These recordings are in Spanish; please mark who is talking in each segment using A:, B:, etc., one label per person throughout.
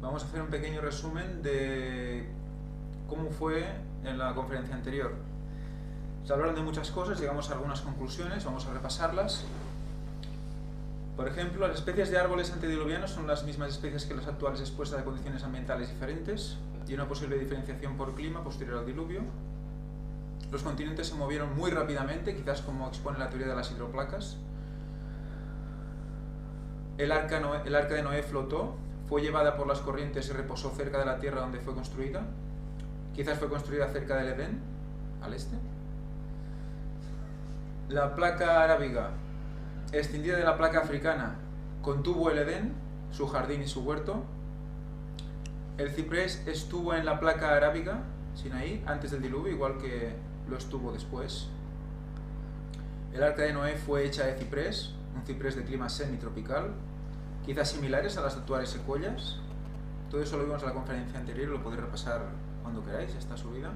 A: vamos a hacer un pequeño resumen de cómo fue en la conferencia anterior. Se hablaron de muchas cosas, llegamos a algunas conclusiones, vamos a repasarlas. Por ejemplo, las especies de árboles antediluvianos son las mismas especies que las actuales expuestas a condiciones ambientales diferentes y una posible diferenciación por clima posterior al diluvio. Los continentes se movieron muy rápidamente, quizás como expone la teoría de las hidroplacas. El arca de Noé flotó, fue llevada por las corrientes y reposó cerca de la tierra donde fue construida. Quizás fue construida cerca del Edén, al este. La placa arábiga, extendida de la placa africana, contuvo el Edén, su jardín y su huerto. El ciprés estuvo en la placa arábiga, Sinaí, antes del diluvio, igual que lo estuvo después. El arca de Noé fue hecha de ciprés, un ciprés de clima semitropical, quizás similares a las actuales secuoyas. Todo eso lo vimos en la conferencia anterior, lo podéis repasar cuando queráis, está subida.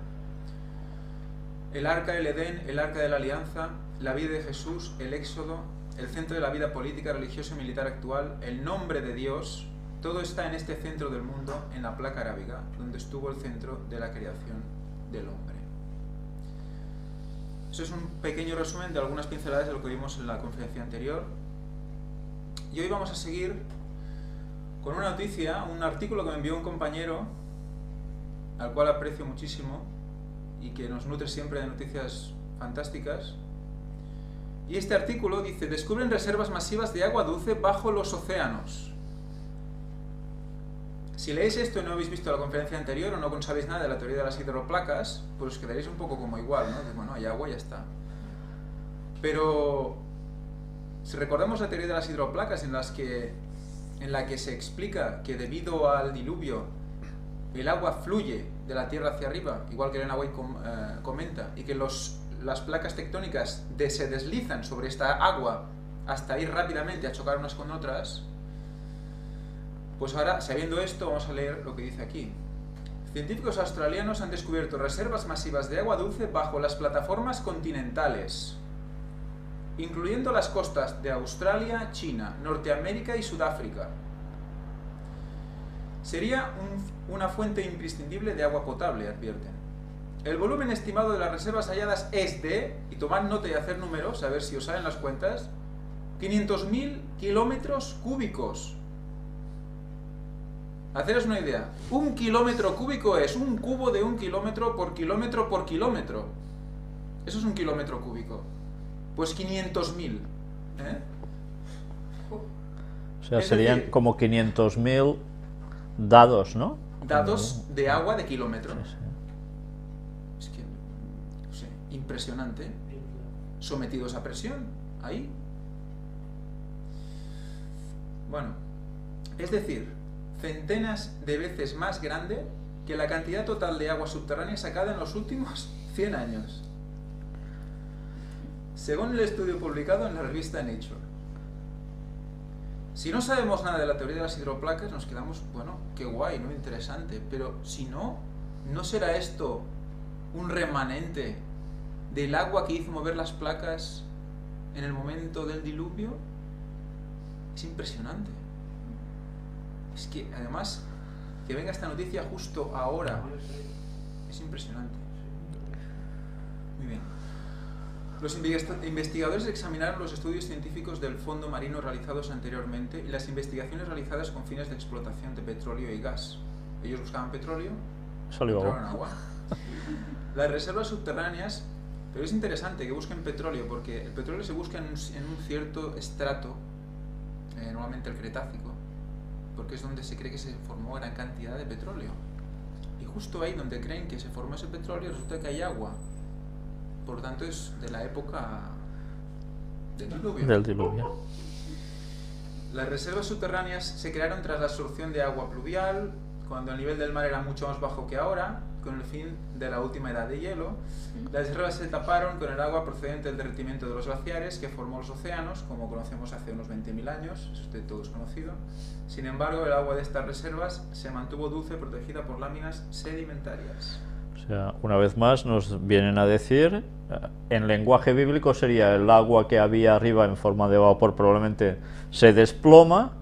A: El arca, el Edén, el arca de la alianza, la vida de Jesús, el éxodo, el centro de la vida política, religiosa y militar actual, el nombre de Dios, todo está en este centro del mundo, en la placa arábiga, donde estuvo el centro de la creación del hombre. Eso es un pequeño resumen de algunas pinceladas de lo que vimos en la conferencia anterior. Y hoy vamos a seguir con una noticia, un artículo que me envió un compañero, al cual aprecio muchísimo y que nos nutre siempre de noticias fantásticas. Y este artículo dice: descubren reservas masivas de agua dulce bajo los océanos. Si leéis esto y no habéis visto la conferencia anterior o no sabéis nada de la teoría de las hidroplacas, pues os quedaréis un poco como igual, ¿no? Bueno, hay agua y ya está. Pero si recordamos la teoría de las hidroplacas en la que se explica que debido al diluvio el agua fluye de la tierra hacia arriba, igual que Elena White comenta, y que las placas tectónicas se deslizan sobre esta agua hasta ir rápidamente a chocar unas con otras, pues ahora, sabiendo esto, vamos a leer lo que dice aquí. Científicos australianos han descubierto reservas masivas de agua dulce bajo las plataformas continentales, incluyendo las costas de Australia, China, Norteamérica y Sudáfrica. Sería una fuente imprescindible de agua potable, advierten. El volumen estimado de las reservas halladas es de, y tomad nota y hacer números, a ver si os salen las cuentas, 500.000 kilómetros cúbicos. Haceros una idea, 1 kilómetro cúbico es un cubo de 1 kilómetro por kilómetro por kilómetro. Eso es 1 kilómetro cúbico. Pues 500.000.
B: O sea,
A: Es
B: serían
A: decir,
B: como 500.000 dados, ¿no?
A: dados de agua de kilómetro.
B: Sí, sí.
A: Es que, no sé, impresionante. Sometidos a presión, ahí. Bueno, es decir, centenas de veces más grande que la cantidad total de agua subterránea sacada en los últimos 100 años. Según el estudio publicado en la revista Nature. Si no sabemos nada de la teoría de las hidroplacas, nos quedamos, bueno, qué guay, ¿no? Interesante. Pero si no, ¿no será esto un remanente del agua que hizo mover las placas en el momento del diluvio? Es impresionante. Es que, además, que venga esta noticia justo ahora, es impresionante. Muy bien. Los investigadores examinaron los estudios científicos del fondo marino realizados anteriormente y las investigaciones realizadas con fines de explotación de petróleo y gas. Ellos buscaban petróleo,
B: Salió
A: encontraron agua. Las reservas subterráneas, pero es interesante que busquen petróleo, porque el petróleo se busca en un cierto estrato, normalmente el Cretácico, porque es donde se cree que se formó gran cantidad de petróleo. Y justo ahí donde creen que se formó ese petróleo resulta que hay agua. Por lo tanto es de la época del diluvio.
B: del diluvio.
A: Las reservas subterráneas se crearon tras la absorción de agua pluvial, cuando el nivel del mar era mucho más bajo que ahora, con el fin de la última edad de hielo. Las reservas se taparon con el agua procedente del derretimiento de los glaciares que formó los océanos, como conocemos hace unos 20.000 años, eso de todos conocido. Sin embargo, el agua de estas reservas se mantuvo dulce, protegida por láminas sedimentarias.
B: O sea, una vez más nos vienen a decir, en lenguaje bíblico sería el agua que había arriba en forma de vapor probablemente se desploma,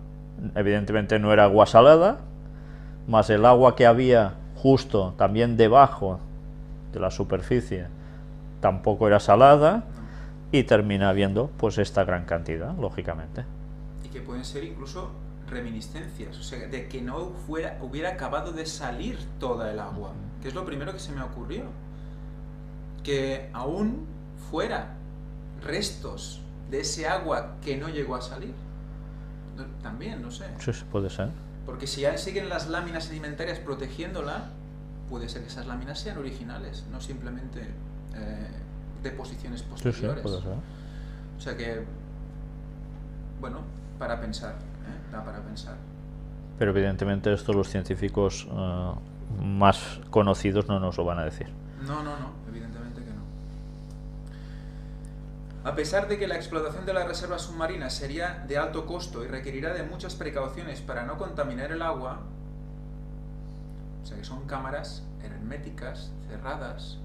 B: evidentemente no era agua salada, más el agua que había justo también debajo de la superficie tampoco era salada, y termina habiendo pues esta gran cantidad, lógicamente.
A: Y que pueden ser incluso reminiscencias, o sea, de que no hubiera acabado de salir toda el agua, que es lo primero que se me ocurrió, que aún fuera restos de ese agua que no llegó a salir. También, no sé.
B: Sí, puede ser.
A: Porque si ya siguen las láminas sedimentarias protegiéndola, puede ser que esas láminas sean originales, no simplemente deposiciones posteriores.
B: Sí, puede ser.
A: O sea que, bueno, para pensar, da para pensar.
B: Pero evidentemente esto los científicos más conocidos no nos lo van a decir.
A: No, evidentemente que no. A pesar de que la explotación de las reservas submarinas sería de alto costo y requerirá de muchas precauciones para no contaminar el agua, o sea que son cámaras herméticas, cerradas,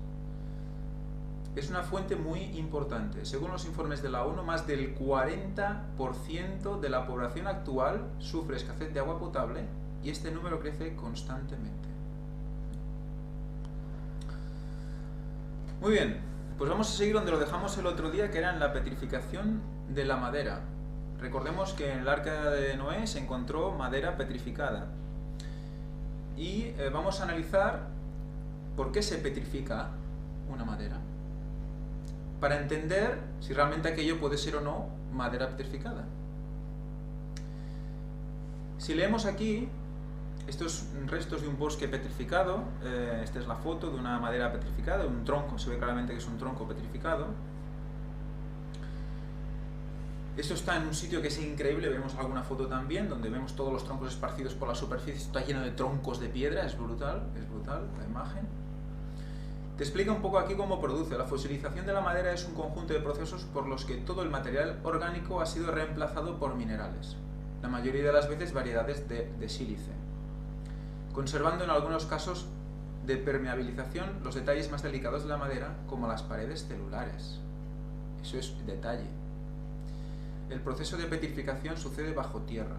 A: es una fuente muy importante. Según los informes de la ONU, más del 40% de la población actual sufre escasez de agua potable y este número crece constantemente. Muy bien, pues vamos a seguir donde lo dejamos el otro día, que era en la petrificación de la madera. Recordemos que en el Arca de Noé se encontró madera petrificada. Y vamos a analizar por qué se petrifica una madera, para entender si realmente aquello puede ser o no madera petrificada. Si leemos aquí, estos restos de un bosque petrificado, esta es la foto de una madera petrificada, un tronco, se ve claramente que es un tronco petrificado. Esto está en un sitio que es increíble, vemos alguna foto también, donde vemos todos los troncos esparcidos por la superficie, está lleno de troncos de piedra, es brutal la imagen. Te explica un poco aquí cómo produce. La fosilización de la madera es un conjunto de procesos por los que todo el material orgánico ha sido reemplazado por minerales, la mayoría de las veces variedades de sílice, conservando en algunos casos de permeabilización los detalles más delicados de la madera, como las paredes celulares. Eso es detalle. El proceso de petrificación sucede bajo tierra,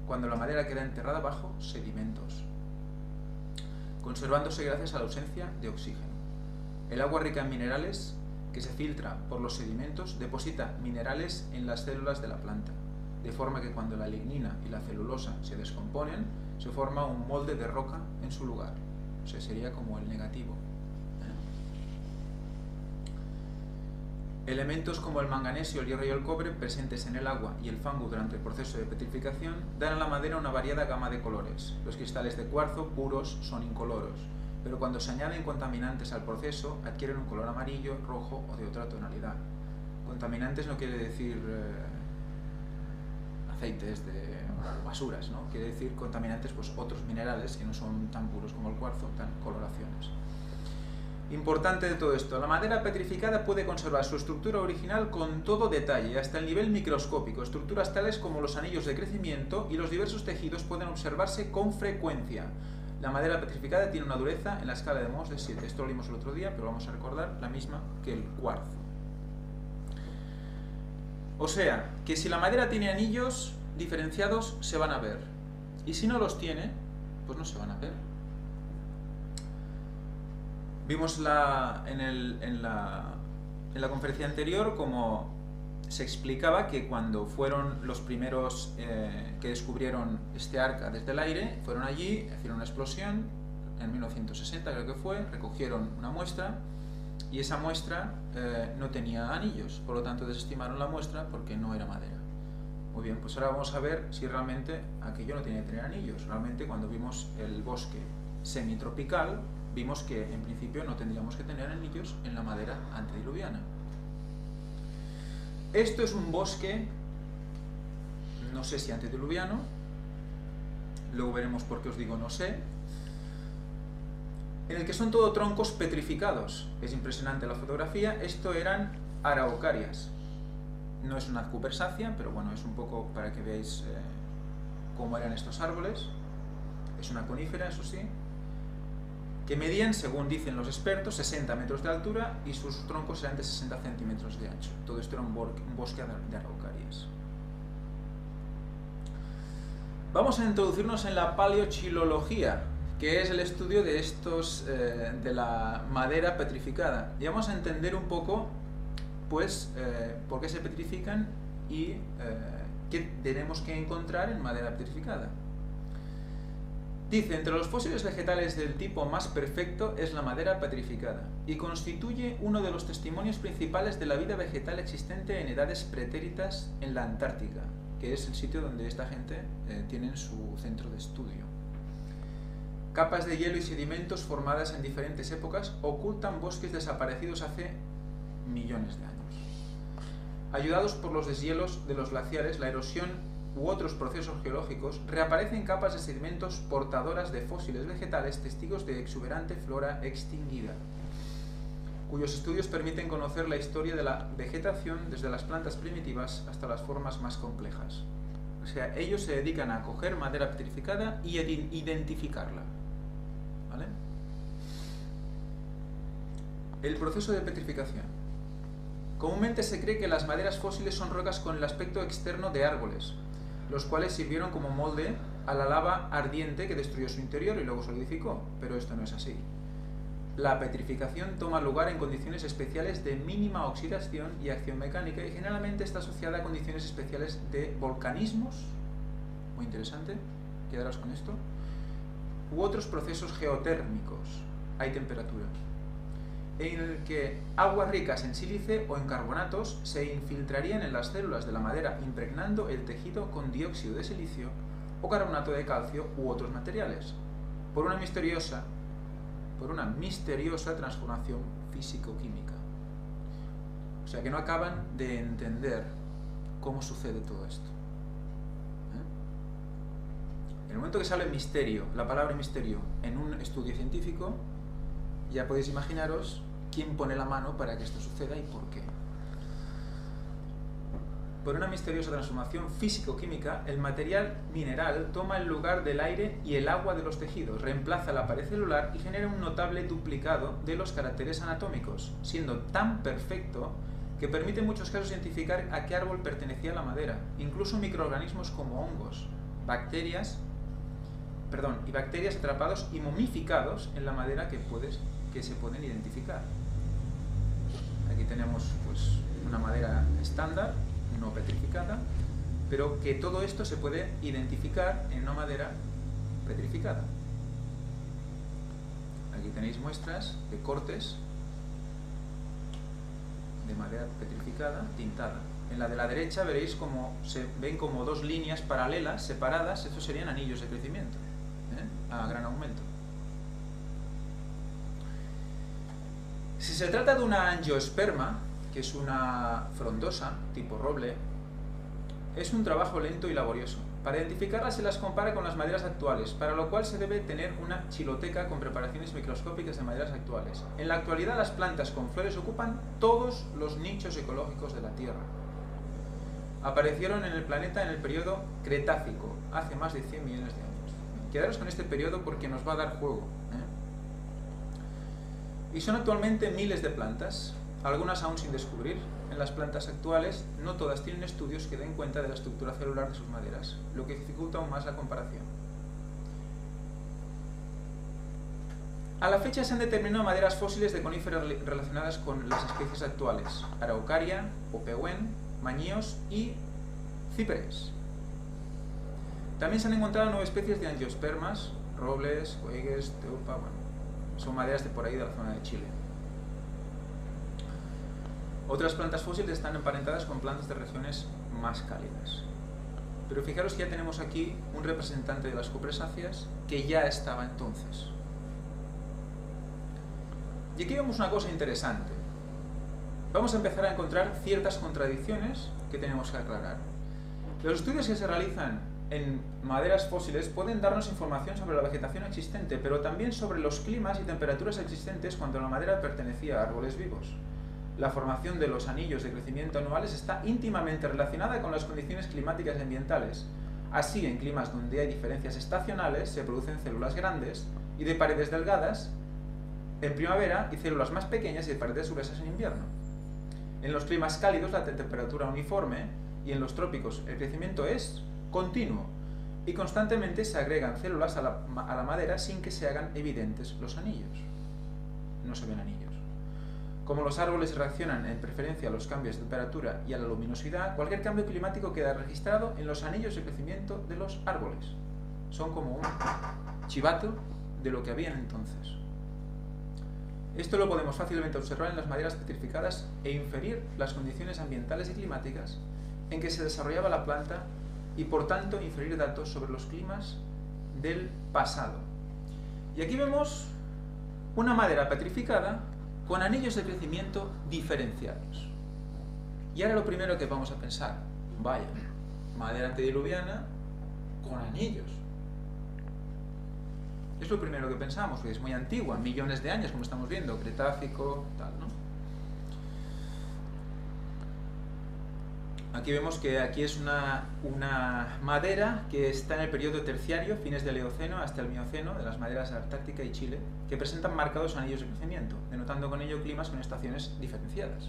A: cuando la madera queda enterrada bajo sedimentos, conservándose gracias a la ausencia de oxígeno. El agua rica en minerales, que se filtra por los sedimentos, deposita minerales en las células de la planta, de forma que cuando la lignina y la celulosa se descomponen, se forma un molde de roca en su lugar. O sea, sería como el negativo. Elementos como el manganesio, el hierro y el cobre, presentes en el agua y el fango durante el proceso de petrificación, dan a la madera una variada gama de colores. Los cristales de cuarzo puros son incoloros, pero cuando se añaden contaminantes al proceso, adquieren un color amarillo, rojo o de otra tonalidad. Contaminantes no quiere decir aceites de basuras, ¿no? Quiere decir contaminantes, pues otros minerales que no son tan puros como el cuarzo, tan coloraciones. Importante de todo esto, la madera petrificada puede conservar su estructura original con todo detalle, hasta el nivel microscópico. Estructuras tales como los anillos de crecimiento y los diversos tejidos pueden observarse con frecuencia. La madera petrificada tiene una dureza en la escala de Mohs de 7. Esto lo vimos el otro día, pero vamos a recordar la misma que el cuarzo. O sea, que si la madera tiene anillos diferenciados, se van a ver. Y si no los tiene, pues no se van a ver. Vimos en la conferencia anterior cómo se explicaba que cuando fueron los primeros que descubrieron este arca desde el aire, fueron allí, hicieron una explosión, en 1960 creo que fue, recogieron una muestra y esa muestra no tenía anillos, por lo tanto desestimaron la muestra porque no era madera. Muy bien, pues ahora vamos a ver si realmente aquello no tiene que tener anillos. Realmente cuando vimos el bosque semitropical, vimos que en principio no tendríamos que tener anillos en la madera antediluviana. Esto es un bosque, no sé si antediluviano, luego veremos por qué os digo no sé, en el que son todo troncos petrificados. Es impresionante la fotografía. Esto eran araucarias. No es una cupersácea, pero bueno, es un poco para que veáis cómo eran estos árboles. Es una conífera, eso sí, que medían, según dicen los expertos, 60 metros de altura y sus troncos eran de 60 centímetros de ancho. Todo esto era un bosque de araucarias. Vamos a introducirnos en la paleochilología, que es el estudio de de la madera petrificada. Y vamos a entender un poco, pues, por qué se petrifican y qué tenemos que encontrar en madera petrificada. Dice, entre los fósiles vegetales del tipo más perfecto es la madera petrificada y constituye uno de los testimonios principales de la vida vegetal existente en edades pretéritas en la Antártica, que es el sitio donde esta gente tiene su centro de estudio. Capas de hielo y sedimentos formadas en diferentes épocas ocultan bosques desaparecidos hace millones de años. Ayudados por los deshielos de los glaciares, la erosión u otros procesos geológicos, reaparecen capas de sedimentos portadoras de fósiles vegetales, testigos de exuberante flora extinguida, cuyos estudios permiten conocer la historia de la vegetación desde las plantas primitivas hasta las formas más complejas. O sea, ellos se dedican a coger madera petrificada y a identificarla. ¿Vale? El proceso de petrificación. Comúnmente se cree que las maderas fósiles son rocas con el aspecto externo de árboles, los cuales sirvieron como molde a la lava ardiente que destruyó su interior y luego solidificó, pero esto no es así. La petrificación toma lugar en condiciones especiales de mínima oxidación y acción mecánica y generalmente está asociada a condiciones especiales de volcanismos, muy interesante, quedaros con esto, u otros procesos geotérmicos, hay temperatura, en el que aguas ricas en sílice o en carbonatos se infiltrarían en las células de la madera impregnando el tejido con dióxido de silicio o carbonato de calcio u otros materiales, por una misteriosa transformación físico-química. O sea que no acaban de entender cómo sucede todo esto. En el momento que sale misterio, la palabra misterio, en un estudio científico, ya podéis imaginaros quién pone la mano para que esto suceda y por qué. Por una misteriosa transformación físico-química, el material mineral toma el lugar del aire y el agua de los tejidos, reemplaza la pared celular y genera un notable duplicado de los caracteres anatómicos, siendo tan perfecto que permite en muchos casos identificar a qué árbol pertenecía la madera, incluso microorganismos como hongos, bacterias atrapados y momificados en la madera que se pueden identificar. Aquí tenemos pues una madera estándar, no petrificada, pero que todo esto se puede identificar en una madera petrificada. Aquí tenéis muestras de cortes de madera petrificada tintada. En la de la derecha veréis como se ven como dos líneas paralelas, separadas. Estos serían anillos de crecimiento, a gran aumento. Si se trata de una angiosperma, que es una frondosa, tipo roble, es un trabajo lento y laborioso. Para identificarlas se las compara con las maderas actuales, para lo cual se debe tener una chiloteca con preparaciones microscópicas de maderas actuales. En la actualidad las plantas con flores ocupan todos los nichos ecológicos de la Tierra. Aparecieron en el planeta en el periodo Cretácico, hace más de 100 millones de años. Quedaros con este periodo porque nos va a dar juego. Y son actualmente miles de plantas, algunas aún sin descubrir. En las plantas actuales, no todas tienen estudios que den cuenta de la estructura celular de sus maderas, lo que dificulta aún más la comparación. A la fecha se han determinado maderas fósiles de coníferas relacionadas con las especies actuales: Araucaria, Opehuen, Mañíos y Ciprés. También se han encontrado 9 especies de angiospermas, robles, coigues, teupa, son maderas de por ahí de la zona de Chile. Otras plantas fósiles están emparentadas con plantas de regiones más cálidas. Pero fijaros que ya tenemos aquí un representante de las cupresáceas que ya estaba entonces. Y aquí vemos una cosa interesante. Vamos a empezar a encontrar ciertas contradicciones que tenemos que aclarar. Los estudios que se realizan en maderas fósiles pueden darnos información sobre la vegetación existente, pero también sobre los climas y temperaturas existentes cuando la madera pertenecía a árboles vivos. La formación de los anillos de crecimiento anuales está íntimamente relacionada con las condiciones climáticas y ambientales. Así, en climas donde hay diferencias estacionales, se producen células grandes y de paredes delgadas en primavera y células más pequeñas y de paredes gruesas en invierno. En los climas cálidos la temperatura uniforme y en los trópicos el crecimiento es continuo. y constantemente se agregan células a la madera sin que se hagan evidentes los anillos. No se ven anillos. Como los árboles reaccionan en preferencia a los cambios de temperatura y a la luminosidad, cualquier cambio climático queda registrado en los anillos de crecimiento de los árboles. Son como un chivato de lo que habían entonces. Esto lo podemos fácilmente observar en las maderas petrificadas e inferir las condiciones ambientales y climáticas en que se desarrollaba la planta y por tanto inferir datos sobre los climas del pasado. Y aquí vemos una madera petrificada con anillos de crecimiento diferenciados. Y ahora lo primero que vamos a pensar, vaya, madera antediluviana con anillos. Es lo primero que pensamos, porque es muy antigua, millones de años, como estamos viendo, Cretácico, tal, ¿no? Aquí vemos que aquí es una madera que está en el periodo terciario, fines del Eoceno hasta el Mioceno, de las maderas de Antártica y Chile, que presentan marcados anillos de crecimiento, denotando con ello climas con estaciones diferenciadas.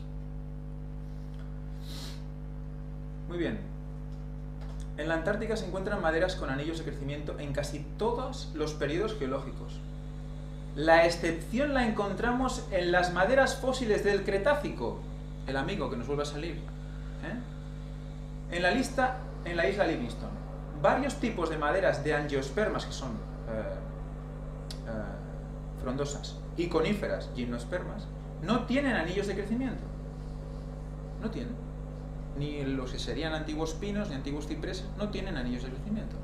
A: Muy bien. En la Antártica se encuentran maderas con anillos de crecimiento en casi todos los periodos geológicos. La excepción la encontramos en las maderas fósiles del Cretácico, el amigo que nos vuelve a salir, en la lista, en la isla Livingston, varios tipos de maderas de angiospermas, que son frondosas, y coníferas, gimnospermas, no tienen anillos de crecimiento. No tienen. Ni los que serían antiguos pinos, ni antiguos cipreses, no tienen anillos de crecimiento.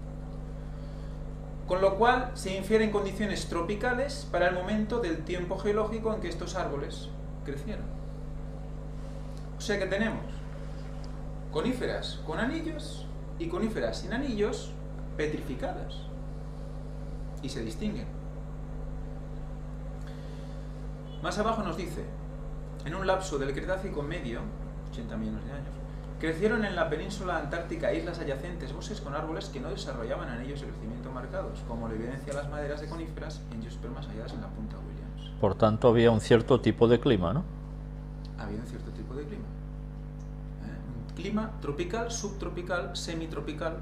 A: Con lo cual se infieren condiciones tropicales para el momento del tiempo geológico en que estos árboles crecieron. O sea que tenemos coníferas con anillos y coníferas sin anillos petrificadas. Y se distinguen. Más abajo nos dice, en un lapso del Cretácico medio, 80 millones de años, crecieron en la península antártica islas adyacentes bosques con árboles que no desarrollaban anillos de crecimiento marcados, como lo evidencian las maderas de coníferas y angiospermas halladas en la punta Williams.
B: Por tanto, había un cierto tipo de clima, ¿no?
A: Había un cierto tipo de clima. Un clima tropical, subtropical, semitropical,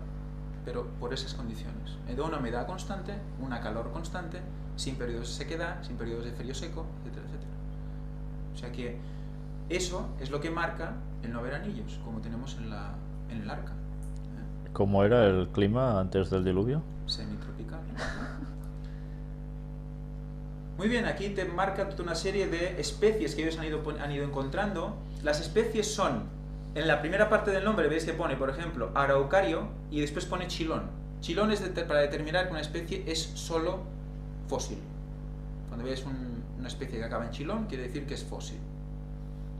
A: pero por esas condiciones. De una humedad constante, una calor constante, sin periodos de sequedad, sin periodos de frío seco, etcétera, etcétera. O sea que eso es lo que marca el no ver anillos, como tenemos en el arca.
B: ¿Cómo era el clima antes del diluvio?
A: Semitropical. Muy bien, aquí te marca toda una serie de especies que ellos han ido encontrando. Las especies son, en la primera parte del nombre veis que pone, por ejemplo, araucario y después pone chilón. Chilón es para determinar que una especie es solo fósil. Cuando veis una especie que acaba en chilón, quiere decir que es fósil.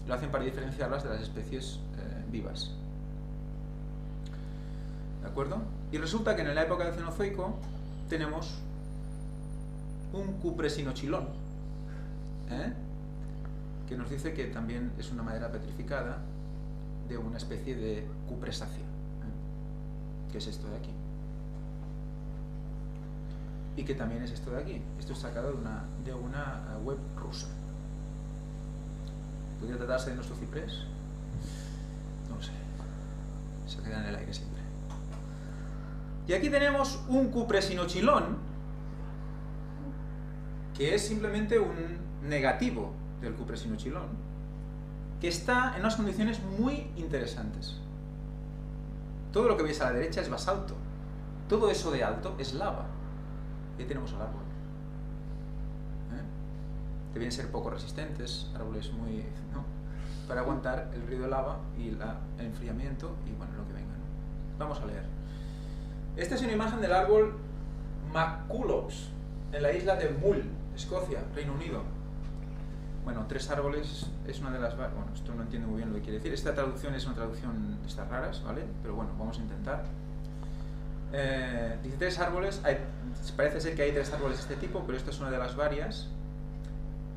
A: Lo hacen para diferenciarlas de las especies vivas. ¿De acuerdo? Y resulta que en la época del Cenozoico tenemos un cupresinochilón, que nos dice que también es una madera petrificada de una especie de cupresácea, que es esto de aquí. Y que también es esto de aquí. Esto es sacado de una web rusa. ¿Podría tratarse de nuestro ciprés? No lo sé. Se queda en el aire siempre. Y aquí tenemos un cupresinochilón, que es simplemente un negativo del cupresinochilón, que está en unas condiciones muy interesantes. Todo lo que veis a la derecha es basalto. Todo eso de alto es lava. Y ahí tenemos el árbol. Deben ser poco resistentes, árboles muy, ¿no?, para aguantar el río de lava y el enfriamiento y bueno, lo que venga, ¿no? Vamos a leer. Esta es una imagen del árbol McCullochs en la isla de Mull, Escocia, Reino Unido. Bueno, 3 árboles es una de las... Bueno, esto no entiendo muy bien lo que quiere decir. Esta traducción es una traducción de estas raras, ¿vale? Pero bueno, vamos a intentar. Dice 3 árboles. Parece ser que hay 3 árboles de este tipo, pero esta es una de las varias.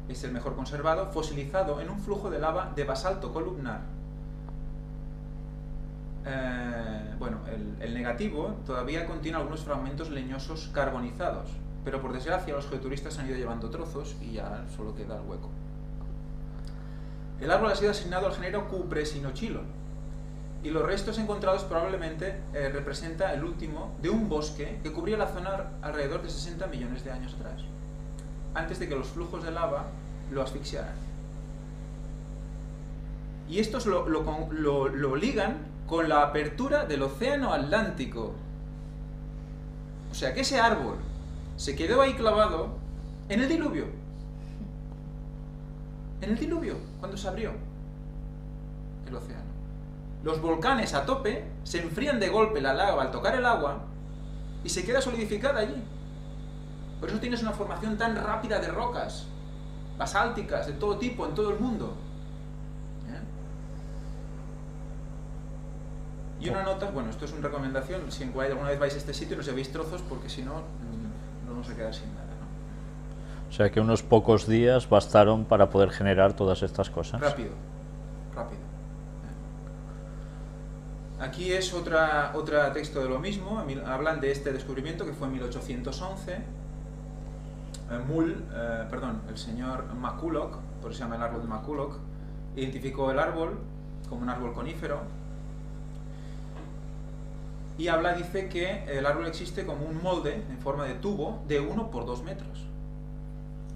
A: Es el mejor conservado, fosilizado en un flujo de lava de basalto columnar. Bueno, el negativo todavía contiene algunos fragmentos leñosos carbonizados, pero por desgracia los geoturistas han ido llevando trozos y ya solo queda el hueco. El árbol ha sido asignado al género Cupresinochilon Y los restos encontrados probablemente representa el último de un bosque que cubría la zona alrededor de 60 millones de años atrás, antes de que los flujos de lava lo asfixiaran. Y estos lo ligan con la apertura del océano Atlántico. O sea que ese árbol se quedó ahí clavado en el diluvio. En el diluvio, cuando se abrió el océano. Los volcanes a tope se enfrían de golpe la lava al tocar el agua y se queda solidificada allí. Por eso tienes una formación tan rápida de rocas basálticas de todo tipo en todo el mundo. Y una nota, bueno, esto es una recomendación, si alguna vez vais a este sitio no os veis trozos porque si no, nos vamos a quedar sin nada, ¿no?
B: O sea que unos pocos días bastaron para poder generar todas estas cosas.
A: Rápido, rápido. Aquí es otro texto de lo mismo, hablan de este descubrimiento que fue en 1811. El señor McCulloch, por eso se llama el árbol de McCulloch, identificó el árbol como un árbol conífero. Y dice que el árbol existe como un molde en forma de tubo de 1 por 2 metros.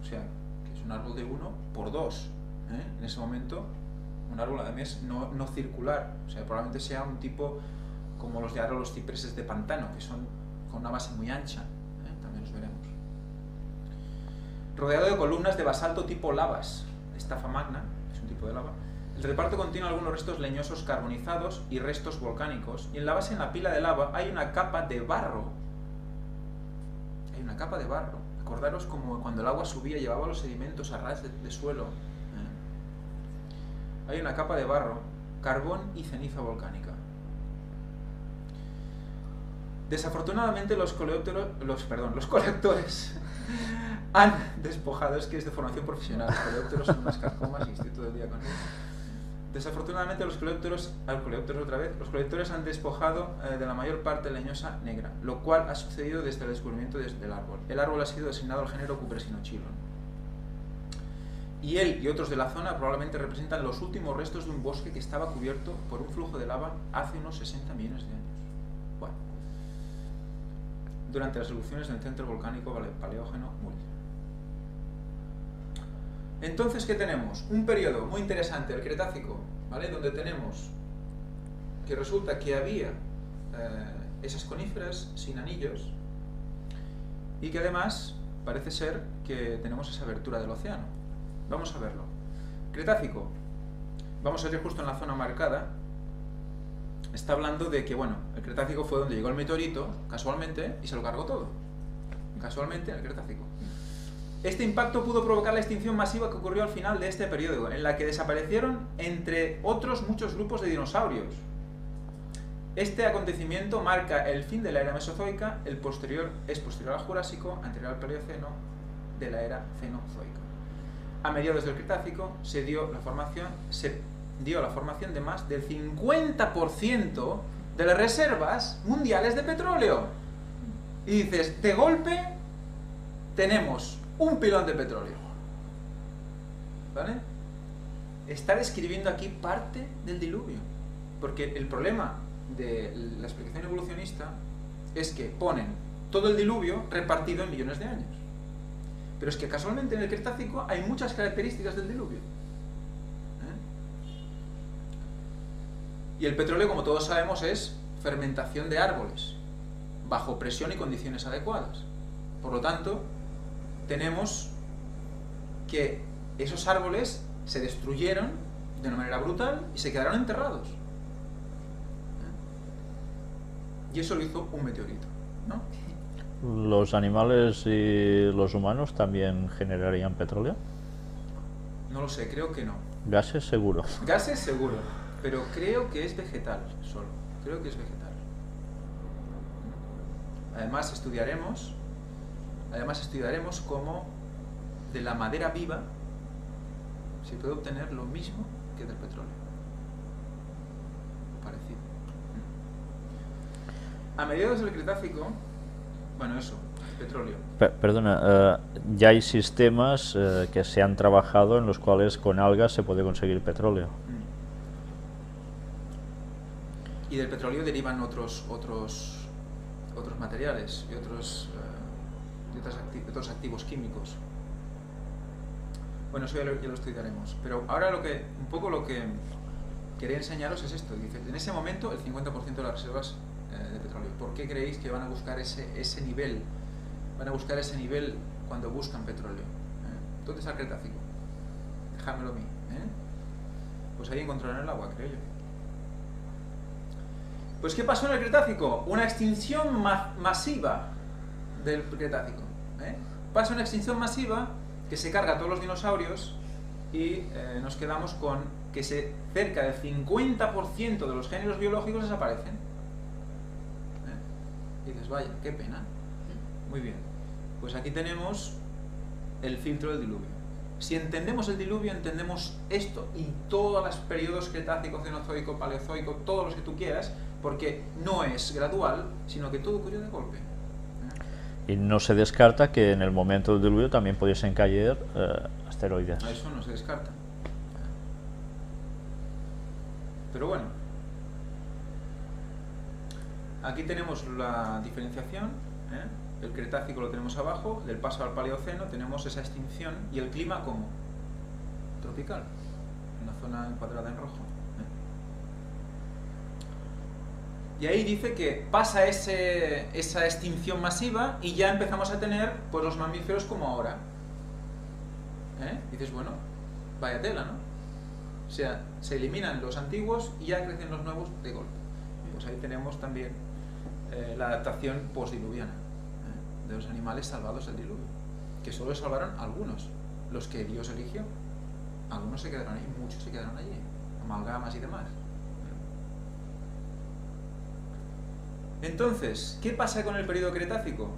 A: O sea, que es un árbol de 1 por 2. En ese momento, un árbol además no circular. O sea, probablemente sea un tipo como los de ahora los cipreses de pantano, que son con una base muy ancha. También los veremos. Rodeado de columnas de basalto tipo lavas. Estafa magna, es un tipo de lava. El reparto contiene algunos restos leñosos carbonizados y restos volcánicos, y en la base, en la pila de lava, hay una capa de barro. Hay una capa de barro. Acordaros como cuando el agua subía y llevaba los sedimentos a ras de suelo. Hay una capa de barro, carbón y ceniza volcánica. Desafortunadamente los colectores han despojado, es que es de formación profesional, los coleópteros son unas carcomas y estoy todo el día con ellos. Desafortunadamente los colectores han despojado de la mayor parte leñosa negra, lo cual ha sucedido desde el descubrimiento del árbol. El árbol ha sido designado al género Cupresinochilon. Y él y otros de la zona probablemente representan los últimos restos de un bosque que estaba cubierto por un flujo de lava hace unos 60 millones de años. Bueno, durante las erupciones del centro volcánico paleógeno Mull. Entonces, ¿qué tenemos? Un periodo muy interesante, el Cretácico, ¿vale? Donde tenemos que resulta que había esas coníferas sin anillos y que además parece ser que tenemos esa abertura del océano. Vamos a verlo. Cretácico, vamos a ver justo en la zona marcada, está hablando de que, bueno, el Cretácico fue donde llegó el meteorito, casualmente, y se lo cargó todo. Casualmente, el Cretácico. Este impacto pudo provocar la extinción masiva que ocurrió al final de este periodo, en la que desaparecieron, entre otros, muchos grupos de dinosaurios. Este acontecimiento marca el fin de la era Mesozoica, es posterior al Jurásico, anterior al Paleoceno, de la era Cenozoica. A mediados del Cretácico se dio la formación de más del 50% de las reservas mundiales de petróleo. Y dices, de golpe tenemos un pilón de petróleo. ¿Vale? Está describiendo aquí parte del diluvio. Porque el problema de la explicación evolucionista es que ponen todo el diluvio repartido en millones de años. Pero es que casualmente en el Cretácico hay muchas características del diluvio. Y el petróleo, como todos sabemos, es fermentación de árboles bajo presión y condiciones adecuadas. Por lo tanto, tenemos que esos árboles se destruyeron de una manera brutal y se quedaron enterrados. Y eso lo hizo un meteorito, ¿no?
B: ¿Los animales y los humanos también generarían petróleo?
A: No lo sé, creo que no.
B: Gases seguro.
A: Gases seguro, pero creo que es vegetal solo. Creo que es vegetal. Además estudiaremos cómo de la madera viva se puede obtener lo mismo que del petróleo. Parecido. A mediados del Cretácico, bueno, eso, petróleo.
B: Perdona, ya hay sistemas que se han trabajado en los cuales con algas se puede conseguir petróleo.
A: y del petróleo derivan otros materiales y otros activos químicos. Bueno, eso ya lo estudiaremos. Pero ahora un poco lo que quería enseñaros es esto. Dice, en ese momento el 50% de las reservas de petróleo. ¿Por qué creéis que van a buscar ese nivel? Van a buscar ese nivel cuando buscan petróleo. ¿Dónde está el Cretácico? Dejádmelo a mí. Pues ahí encontrarán el agua, creo yo. Pues ¿qué pasó en el Cretácico? Una extinción masiva del Cretácico. Pasa una extinción masiva que se carga a todos los dinosaurios y nos quedamos con que cerca del 50% de los géneros biológicos desaparecen. Y dices, vaya, qué pena. Muy bien. Pues aquí tenemos el filtro del diluvio. Si entendemos el diluvio, entendemos esto y todos los periodos Cretácico, Cenozoico, Paleozoico, todos los que tú quieras, porque no es gradual, sino que todo ocurrió de golpe.
B: Y no se descarta que en el momento del diluvio también pudiesen caer asteroides.
A: Eso no se descarta. Pero bueno, aquí tenemos la diferenciación. El Cretácico lo tenemos abajo, del paso al Paleoceno tenemos esa extinción y el clima como tropical, en la zona encuadrada en rojo. Y ahí dice que pasa esa extinción masiva y ya empezamos a tener pues, los mamíferos como ahora. Dices, bueno, vaya tela, ¿no? O sea, se eliminan los antiguos y ya crecen los nuevos de golpe. Pues ahí tenemos también la adaptación postdiluviana de los animales salvados del diluvio, que solo salvaron algunos, los que Dios eligió. Algunos se quedaron ahí, muchos se quedaron allí, amalgamas y demás. Entonces, ¿qué pasa con el periodo Cretácico?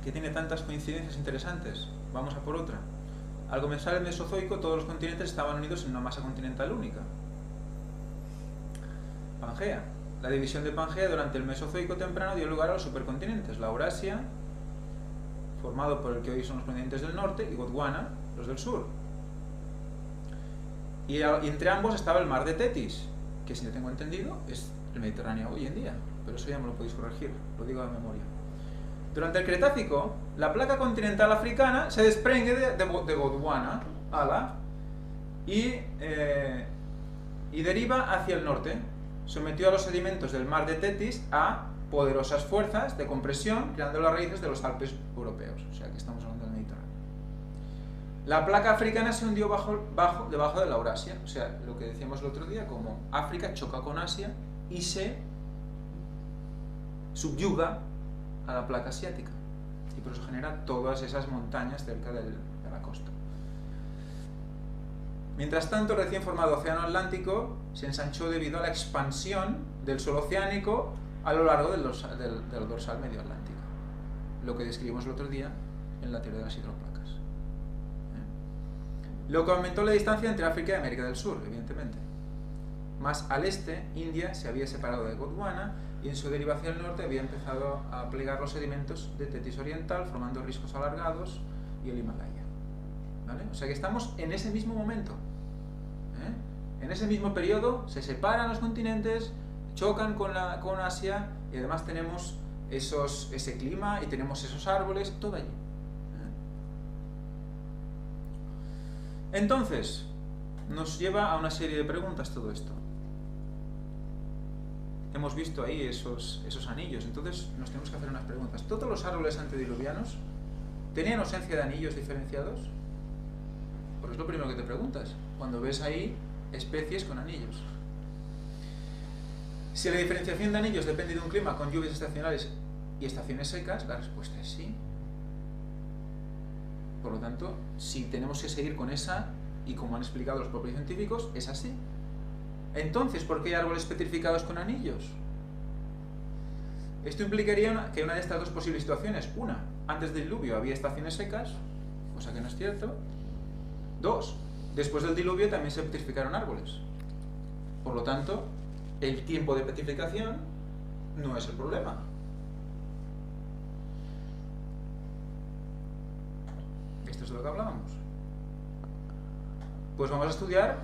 A: Que tiene tantas coincidencias interesantes. Vamos a por otra. Al comenzar el Mesozoico, todos los continentes estaban unidos en una masa continental única. Pangea. La división de Pangea durante el Mesozoico temprano dio lugar a los supercontinentes, la Eurasia, formado por el que hoy son los continentes del norte, y Gondwana, los del sur. Y entre ambos estaba el mar de Tetis, que si no tengo entendido es el Mediterráneo hoy en día, pero eso ya me lo podéis corregir, lo digo de memoria. Durante el Cretácico, la placa continental africana se desprende de Gondwana, y deriva hacia el norte. Sometió a los sedimentos del mar de Tetis a poderosas fuerzas de compresión, creando las raíces de los Alpes europeos. O sea, que estamos hablando del Mediterráneo. La placa africana se hundió debajo de la Eurasia. O sea, lo que decíamos el otro día, como África choca con Asia y se subyuga a la placa asiática. Y por eso genera todas esas montañas cerca de la costa. Mientras tanto, el recién formado Océano Atlántico se ensanchó debido a la expansión del suelo oceánico a lo largo del dorsal medio atlántico, lo que describimos el otro día en la teoría de las hidroplacas. Lo que aumentó la distancia entre África y América del Sur, evidentemente. Más al este, India se había separado de Gondwana y en su deriva hacia el norte había empezado a plegar los sedimentos de Tetis oriental, formando riscos alargados y el Himalaya. ¿Vale? O sea que estamos en ese mismo momento. En ese mismo periodo se separan los continentes, chocan con Asia y además tenemos ese clima y tenemos esos árboles, todo allí. Entonces, nos lleva a una serie de preguntas todo esto. Hemos visto ahí esos anillos, entonces nos tenemos que hacer unas preguntas. ¿Todos los árboles antediluvianos tenían ausencia de anillos diferenciados? Porque es lo primero que te preguntas cuando ves ahí especies con anillos. Si la diferenciación de anillos depende de un clima con lluvias estacionales y estaciones secas, la respuesta es sí. Por lo tanto, si tenemos que seguir con esa, y como han explicado los propios científicos, es así. Entonces, ¿por qué hay árboles petrificados con anillos? Esto implicaría que una de estas dos posibles situaciones, una, antes del diluvio había estaciones secas, cosa que no es cierto. Dos, después del diluvio también se petrificaron árboles. Por lo tanto, el tiempo de petrificación no es el problema. Esto es de lo que hablábamos. Pues vamos a estudiar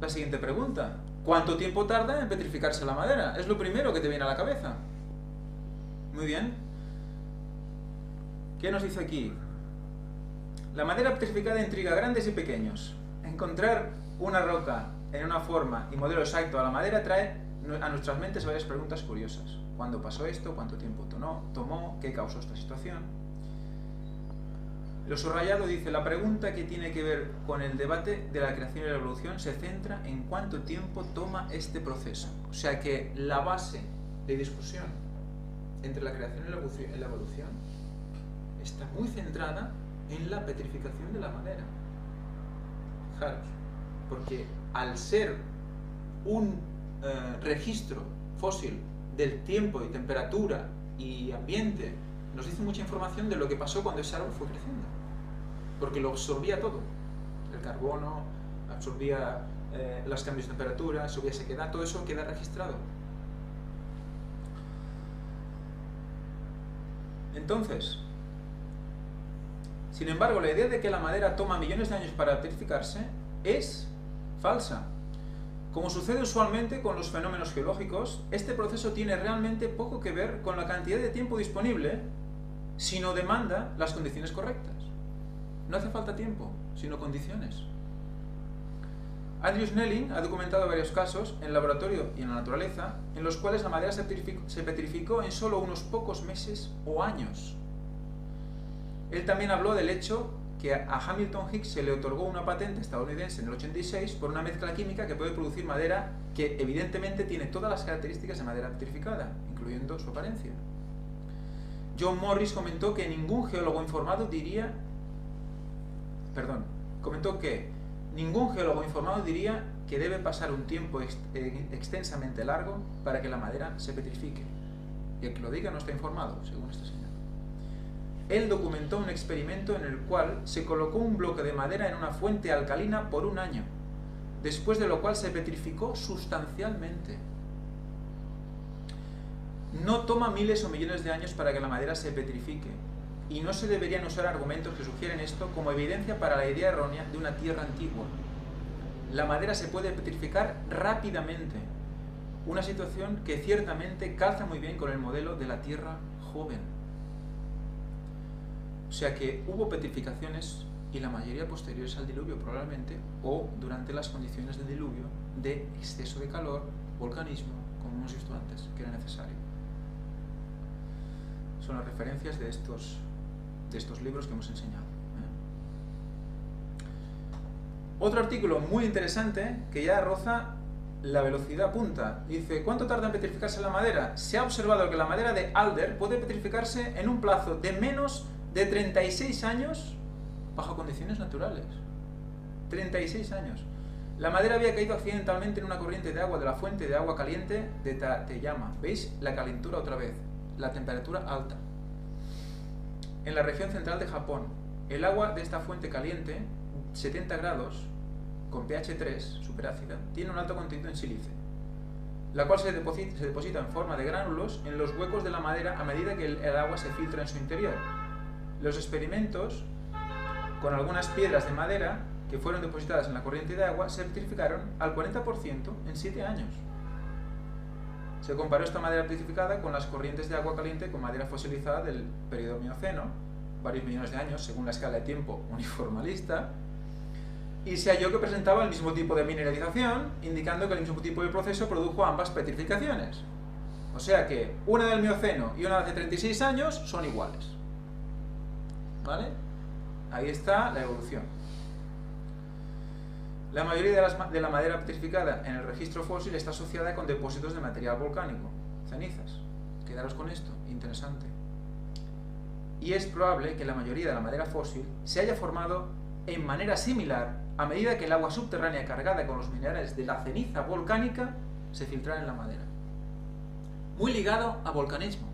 A: la siguiente pregunta. ¿Cuánto tiempo tarda en petrificarse la madera? Es lo primero que te viene a la cabeza. Muy bien. ¿Qué nos dice aquí? La madera petrificada intriga a grandes y pequeños. Encontrar una roca en una forma y modelo exacto a la madera trae a nuestras mentes varias preguntas curiosas. ¿Cuándo pasó esto? ¿Cuánto tiempo tomó? ¿Qué causó esta situación? Lo subrayado dice, la pregunta que tiene que ver con el debate de la creación y la evolución se centra en cuánto tiempo toma este proceso. O sea que la base de discusión entre la creación y la evolución está muy centrada en la petrificación de la madera. Fijaros, porque al ser un registro fósil del tiempo y temperatura y ambiente, nos dice mucha información de lo que pasó cuando ese árbol fue creciendo, porque lo absorbía todo, el carbono, absorbía los cambios de temperatura, absorbía sequedad, todo eso queda registrado. Entonces, sin embargo, la idea de que la madera toma millones de años para petrificarse es falsa. Como sucede usualmente con los fenómenos geológicos, este proceso tiene realmente poco que ver con la cantidad de tiempo disponible, sino demanda las condiciones correctas. No hace falta tiempo, sino condiciones. Andrew Snelling ha documentado varios casos en laboratorio y en la naturaleza en los cuales la madera se petrificó en solo unos pocos meses o años. Él también habló del hecho que a Hamilton Hicks se le otorgó una patente estadounidense en el 86 por una mezcla química que puede producir madera que evidentemente tiene todas las características de madera petrificada, incluyendo su apariencia. John Morris comentó que ningún geólogo informado diría que debe pasar un tiempo extensamente largo para que la madera se petrifique. Y el que lo diga no está informado, según este señor. Él documentó un experimento en el cual se colocó un bloque de madera en una fuente alcalina por un año, después de lo cual se petrificó sustancialmente. No toma miles o millones de años para que la madera se petrifique, y no se deberían usar argumentos que sugieren esto como evidencia para la idea errónea de una tierra antigua. La madera se puede petrificar rápidamente, una situación que ciertamente calza muy bien con el modelo de la tierra joven. O sea que hubo petrificaciones, y la mayoría posteriores al diluvio probablemente, o durante las condiciones del diluvio, de exceso de calor, volcanismo, como hemos visto antes, que era necesario. Son las referencias de estos libros que hemos enseñado. Otro artículo muy interesante que ya roza la velocidad punta. Dice, ¿cuánto tarda en petrificarse la madera? Se ha observado que la madera de alder puede petrificarse en un plazo de menos de 36 años bajo condiciones naturales. 36 años. La madera había caído accidentalmente en una corriente de agua de la fuente de agua caliente de Tateyama. ¿Veis? La calentura otra vez. La temperatura alta. En la región central de Japón, el agua de esta fuente caliente, 70 grados, con pH 3, superácida, tiene un alto contenido en sílice, la cual se deposita en forma de gránulos en los huecos de la madera a medida que el agua se filtra en su interior. Los experimentos con algunas piedras de madera que fueron depositadas en la corriente de agua se petrificaron al 40% en 7 años. Se comparó esta madera petrificada con las corrientes de agua caliente con madera fosilizada del periodo Mioceno, varios millones de años según la escala de tiempo uniformalista, y se halló que presentaba el mismo tipo de mineralización, indicando que el mismo tipo de proceso produjo ambas petrificaciones. O sea que una del Mioceno y una de hace 36 años son iguales. ¿Vale? Ahí está la evolución. La mayoría de la madera petrificada en el registro fósil está asociada con depósitos de material volcánico, cenizas. Quedaros con esto, interesante. Y es probable que la mayoría de la madera fósil se haya formado en manera similar a medida que el agua subterránea cargada con los minerales de la ceniza volcánica se filtrara en la madera. Muy ligado a volcanismo.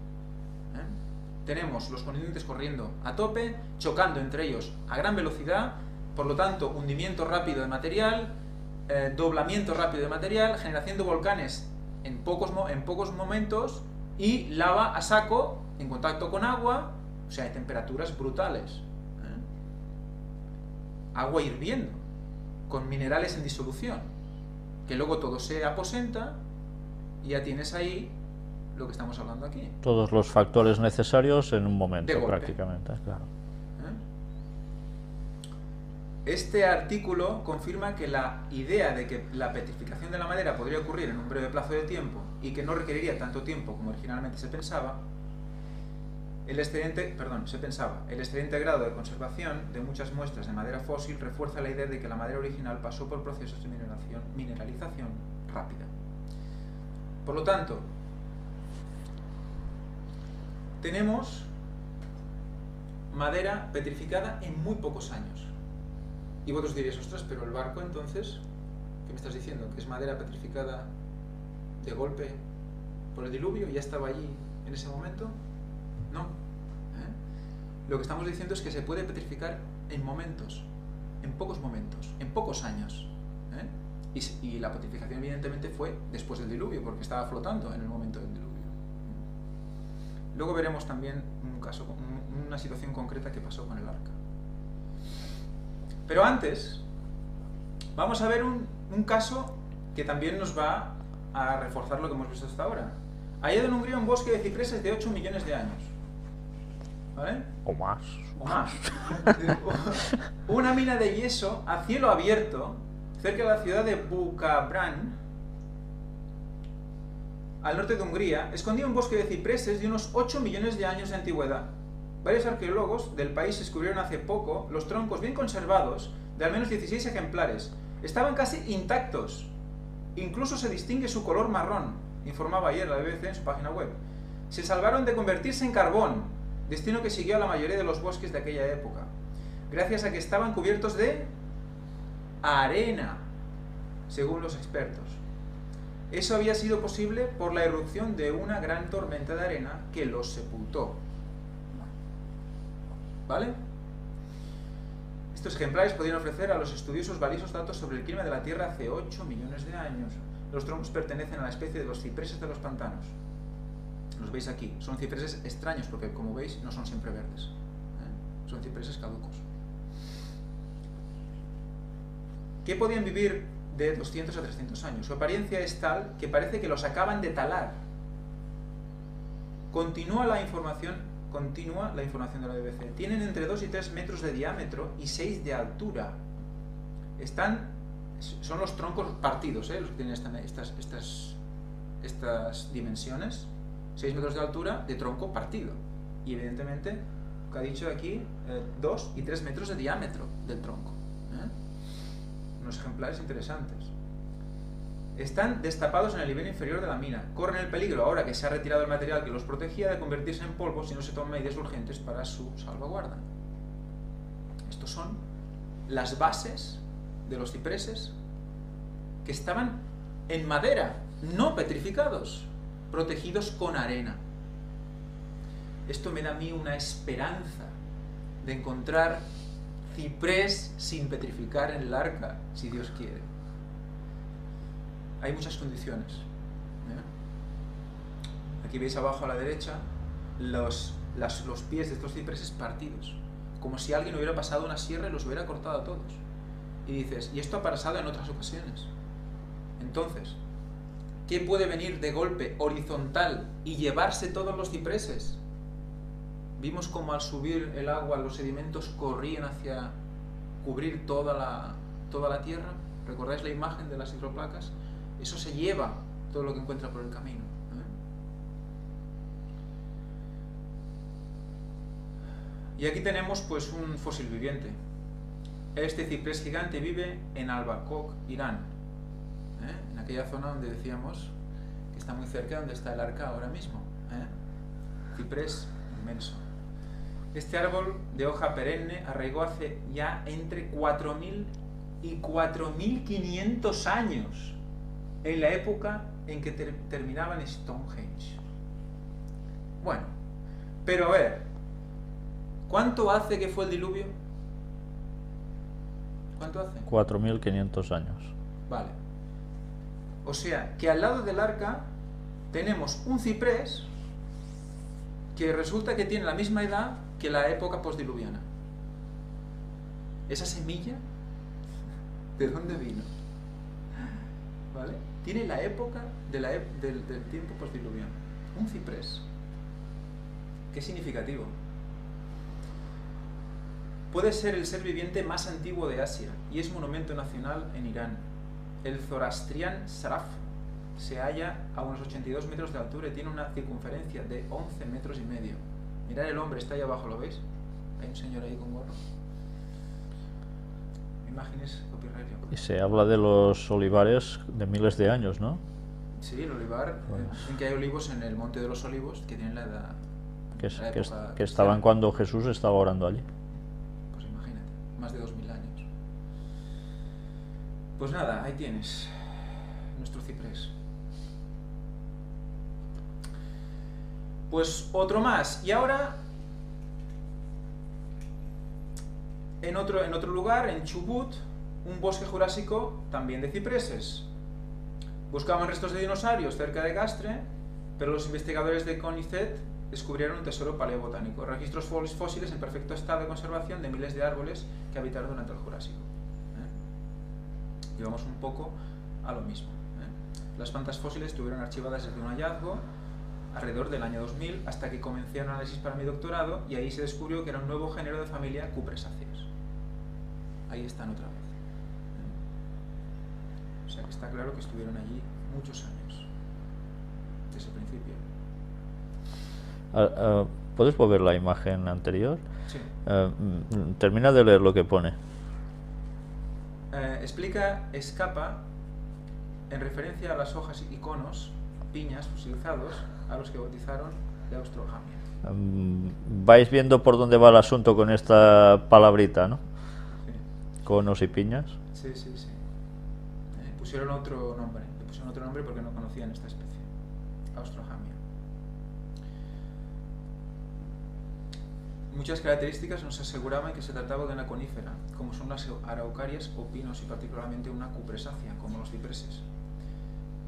A: Tenemos los continentes corriendo a tope, chocando entre ellos a gran velocidad, por lo tanto, hundimiento rápido de material, doblamiento rápido de material, generación de volcanes en pocos momentos y lava a saco en contacto con agua, o sea, hay temperaturas brutales. Agua hirviendo, con minerales en disolución. que luego todo se aposenta y ya tienes ahí lo que estamos hablando aquí.
B: Todos los factores necesarios en un
A: De
B: momento,
A: golpe.
B: prácticamente, claro.
A: Este artículo confirma que la idea de que la petrificación de la madera podría ocurrir en un breve plazo de tiempo y que no requeriría tanto tiempo como originalmente se pensaba, el excelente grado de conservación de muchas muestras de madera fósil refuerza la idea de que la madera original pasó por procesos de mineralización rápida. Por lo tanto, tenemos madera petrificada en muy pocos años. Y vosotros diréis, ostras, pero el barco entonces, ¿qué me estás diciendo? ¿Que es madera petrificada de golpe por el diluvio? ¿Ya estaba allí en ese momento? No. Lo que estamos diciendo es que se puede petrificar en momentos, en pocos momentos, en pocos años. Y la petrificación evidentemente fue después del diluvio, porque estaba flotando en el momento del diluvio. Luego veremos también un caso, una situación concreta que pasó con el arca. Pero antes, vamos a ver un caso que también nos va a reforzar lo que hemos visto hasta ahora. Hay en Hungría un bosque de cipreses de 8 millones de años. ¿Vale?
B: O más.
A: O más. Una mina de yeso a cielo abierto cerca de la ciudad de Bucabran, al norte de Hungría, escondía un bosque de cipreses de unos 8 millones de años de antigüedad. Varios arqueólogos del país descubrieron hace poco los troncos bien conservados de al menos 16 ejemplares. Estaban casi intactos. Incluso se distingue su color marrón, informaba ayer la BBC en su página web. Se salvaron de convertirse en carbón, destino que siguió a la mayoría de los bosques de aquella época, gracias a que estaban cubiertos de arena, según los expertos. Eso había sido posible por la erupción de una gran tormenta de arena que los sepultó. ¿Vale? Estos ejemplares podían ofrecer a los estudiosos valiosos datos sobre el clima de la Tierra hace 8 millones de años. Los troncos pertenecen a la especie de los cipreses de los pantanos. Los veis aquí. Son cipreses extraños porque, como veis, no son siempre verdes. Son cipreses caducos. Que podían vivir de 200 a 300 años. Su apariencia es tal que parece que los acaban de talar. Continúa la información de la BBC. Tienen entre 2 y 3 metros de diámetro y 6 de altura. Son los troncos partidos, los que tienen estas dimensiones. 6 metros de altura de tronco partido. Y evidentemente, lo que ha dicho aquí, 2 y 3 metros de diámetro del tronco. Unos ejemplares interesantes. Están destapados en el nivel inferior de la mina. Corren el peligro, ahora que se ha retirado el material que los protegía, de convertirse en polvo si no se toman medidas urgentes para su salvaguarda. Estos son las bases de los cipreses que estaban en madera, no petrificados, protegidos con arena. Esto me da a mí una esperanza de encontrar ciprés sin petrificar en el arca, si Dios quiere. Hay muchas condiciones. Aquí veis abajo a la derecha los pies de estos cipreses partidos, como si alguien hubiera pasado una sierra y los hubiera cortado a todos. Y dices, y esto ha pasado en otras ocasiones. Entonces, ¿qué puede venir de golpe horizontal y llevarse todos los cipreses? Vimos como al subir el agua los sedimentos corrían hacia cubrir toda la tierra. ¿Recordáis la imagen de las hidroplacas? Eso se lleva todo lo que encuentra por el camino. Y aquí tenemos pues un fósil viviente. Este ciprés gigante vive en Al-Bakok, Irán, en aquella zona donde decíamos que está muy cerca donde está el arca ahora mismo. Ciprés inmenso. Este árbol de hoja perenne arraigó hace ya entre 4.000 y 4.500 años, en la época en que terminaban Stonehenge. Bueno, pero a ver, ¿cuánto hace que fue el diluvio? ¿Cuánto hace?
B: 4.500 años.
A: Vale. O sea, que al lado del arca tenemos un ciprés que resulta que tiene la misma edad que la época postdiluviana. ¿Esa semilla? ¿De dónde vino? ¿vale? Tiene la época del tiempo postdiluviano. Un ciprés. Qué significativo. Puede ser el ser viviente más antiguo de Asia y es monumento nacional en Irán. El Zoroastrian Saraf se halla a unos 82 metros de altura y tiene una circunferencia de 11 metros y medio. Mirad el hombre, está ahí abajo, ¿lo veis? Hay un señor ahí con gorro. Imágenes copyright.
B: Y se habla de los olivares de miles de años, ¿no?
A: Sí, el olivar. Dicen que hay olivos en el Monte de los Olivos que tienen la edad.
B: Que estaban cuando Jesús estaba orando allí.
A: Pues imagínate, más de 2000 años. Pues nada, ahí tienes nuestro ciprés. Pues otro más. Y ahora, en otro lugar, en Chubut, un bosque jurásico también de cipreses. Buscaban restos de dinosaurios cerca de Castre, pero los investigadores de CONICET descubrieron un tesoro paleobotánico, registros fósiles en perfecto estado de conservación de miles de árboles que habitaron durante el Jurásico. Y vamos un poco a lo mismo. Las plantas fósiles estuvieron archivadas desde un hallazgo alrededor del año 2000 hasta que comencé un análisis para mi doctorado y ahí se descubrió que era un nuevo género de familia Cupresáceas. Ahí están otra vez. O sea que está claro que estuvieron allí muchos años, desde el principio.
B: ¿Puedes volver la imagen anterior?
A: Sí.
B: Termina de leer lo que pone.
A: Explica escapa en referencia a las hojas y conos, piñas fosilizados, a los que bautizaron de Austrohamia.
B: Vais viendo por dónde va el asunto con esta palabrita, ¿no?
A: Sí.
B: Conos y piñas.
A: Sí, sí, sí. Pusieron otro nombre. Le pusieron otro nombre porque no conocían esta especie. Austrohamia. Muchas características nos aseguraban que se trataba de una conífera, como son las araucarias o pinos y particularmente una cupresácea, como los cipreses.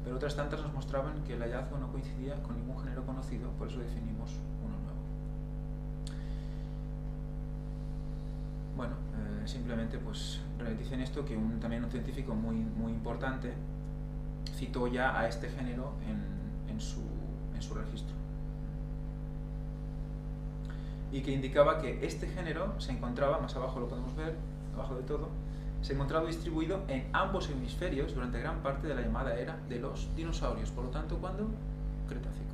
A: Pero otras tantas nos mostraban que el hallazgo no coincidía con ningún género conocido, por eso definimos uno nuevo. Bueno, simplemente pues dicen esto que también un científico muy importante citó ya a este género en su registro. Y que indicaba que este género se encontraba, más abajo lo podemos ver, abajo de todo, se encontraba distribuido en ambos hemisferios durante gran parte de la llamada era de los dinosaurios. Por lo tanto, ¿cuándo? Cretácico.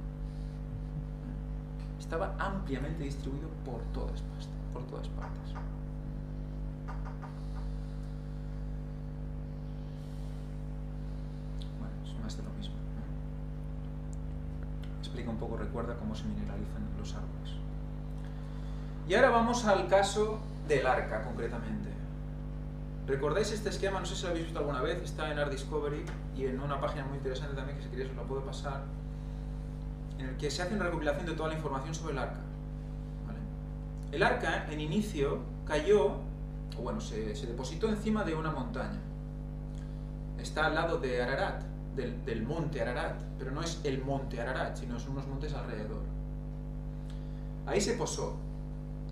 A: Estaba ampliamente distribuido por todas partes. Bueno, es más de lo mismo. Explica un poco, recuerda cómo se mineralizan los árboles. Y ahora vamos al caso del arca, concretamente. ¿Recordáis este esquema? No sé si lo habéis visto alguna vez, está en Art Discovery y en una página muy interesante también, que si queréis os la puedo pasar, en el que se hace una recopilación de toda la información sobre el arca. ¿Vale? El arca, en inicio, cayó, o bueno, se depositó encima de una montaña. Está al lado de Ararat, del monte Ararat, pero no es el monte Ararat, sino son unos montes alrededor. Ahí se posó.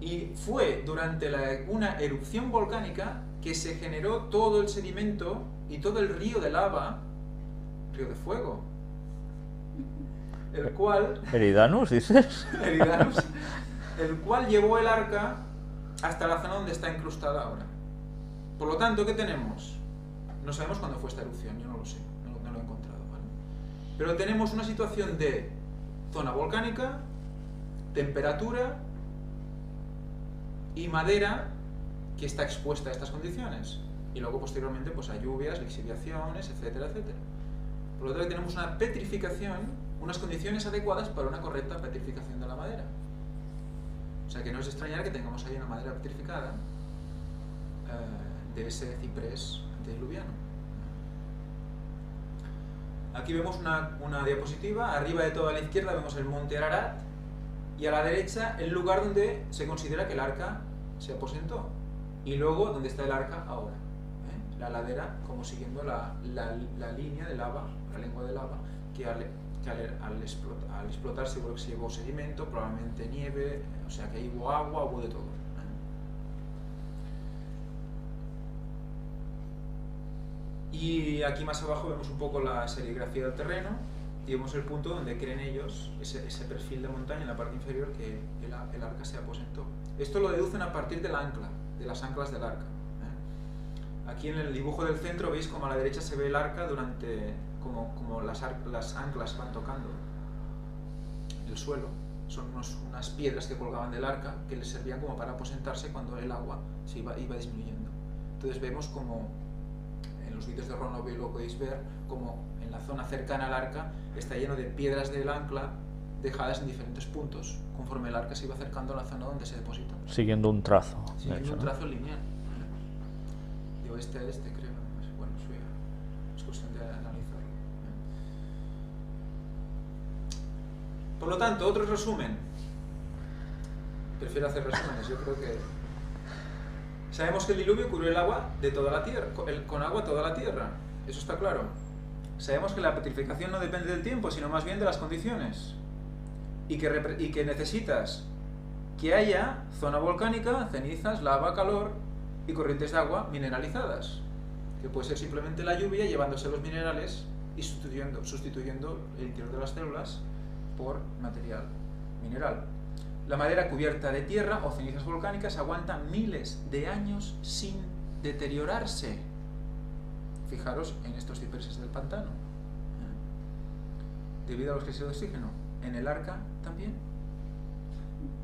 A: Y fue durante una erupción volcánica que se generó todo el sedimento y todo el río de lava, río de fuego, el cual...
B: ¿Eridanus, dices?
A: Eridanus, el cual llevó el arca hasta la zona donde está incrustada ahora. Por lo tanto, ¿qué tenemos? No sabemos cuándo fue esta erupción, yo no lo sé, no lo he encontrado, ¿vale? Pero tenemos una situación de zona volcánica, temperatura y madera que está expuesta a estas condiciones. Y luego, posteriormente, pues a lluvias, lixiviaciones, etcétera, etcétera. Por lo tanto, tenemos una petrificación, unas condiciones adecuadas para una correcta petrificación de la madera. O sea que no es de extrañar que tengamos ahí una madera petrificada de ese ciprés antediluviano. Aquí vemos una diapositiva. Arriba de todo a la izquierda vemos el monte Ararat y a la derecha el lugar donde se considera que el arca se aposentó. Y luego donde está el arca ahora. La ladera, como siguiendo la línea de lava, la lengua de lava, que al explotar seguro que se llevó sedimento, probablemente nieve, o sea que ahí hubo agua, hubo de todo. Y aquí más abajo vemos un poco la serigrafía del terreno y vemos el punto donde creen ellos, ese perfil de montaña en la parte inferior, que el arca se aposentó. Esto lo deducen a partir del ancla, de las anclas del arca. Aquí en el dibujo del centro veis como a la derecha se ve el arca durante como las anclas van tocando el suelo. Son unas piedras que colgaban del arca que les servían como para aposentarse cuando el agua se iba disminuyendo. Entonces vemos como en los vídeos de Ron Oviedo lo podéis ver, como en la zona cercana al arca está lleno de piedras del ancla dejadas en diferentes puntos conforme el arca se iba acercando a la zona donde se depositó.
B: Siguiendo un trazo.
A: Siguiendo un trazo lineal. De oeste a este, creo. Bueno, eso ya es cuestión de analizarlo. Por lo tanto, otro resumen. Prefiero hacer resúmenes, yo creo que... Sabemos que el diluvio cubrió el agua de toda la tierra, con agua toda la tierra. Eso está claro. Sabemos que la petrificación no depende del tiempo, sino más bien de las condiciones. Y que necesitas que haya zona volcánica, cenizas, lava, calor y corrientes de agua mineralizadas, que puede ser simplemente la lluvia llevándose los minerales y sustituyendo el interior de las células por material mineral. La madera cubierta de tierra o cenizas volcánicas aguanta miles de años sin deteriorarse. Fijaros en estos cipreses del pantano. Debido a los crisis de oxígeno. En el arca también.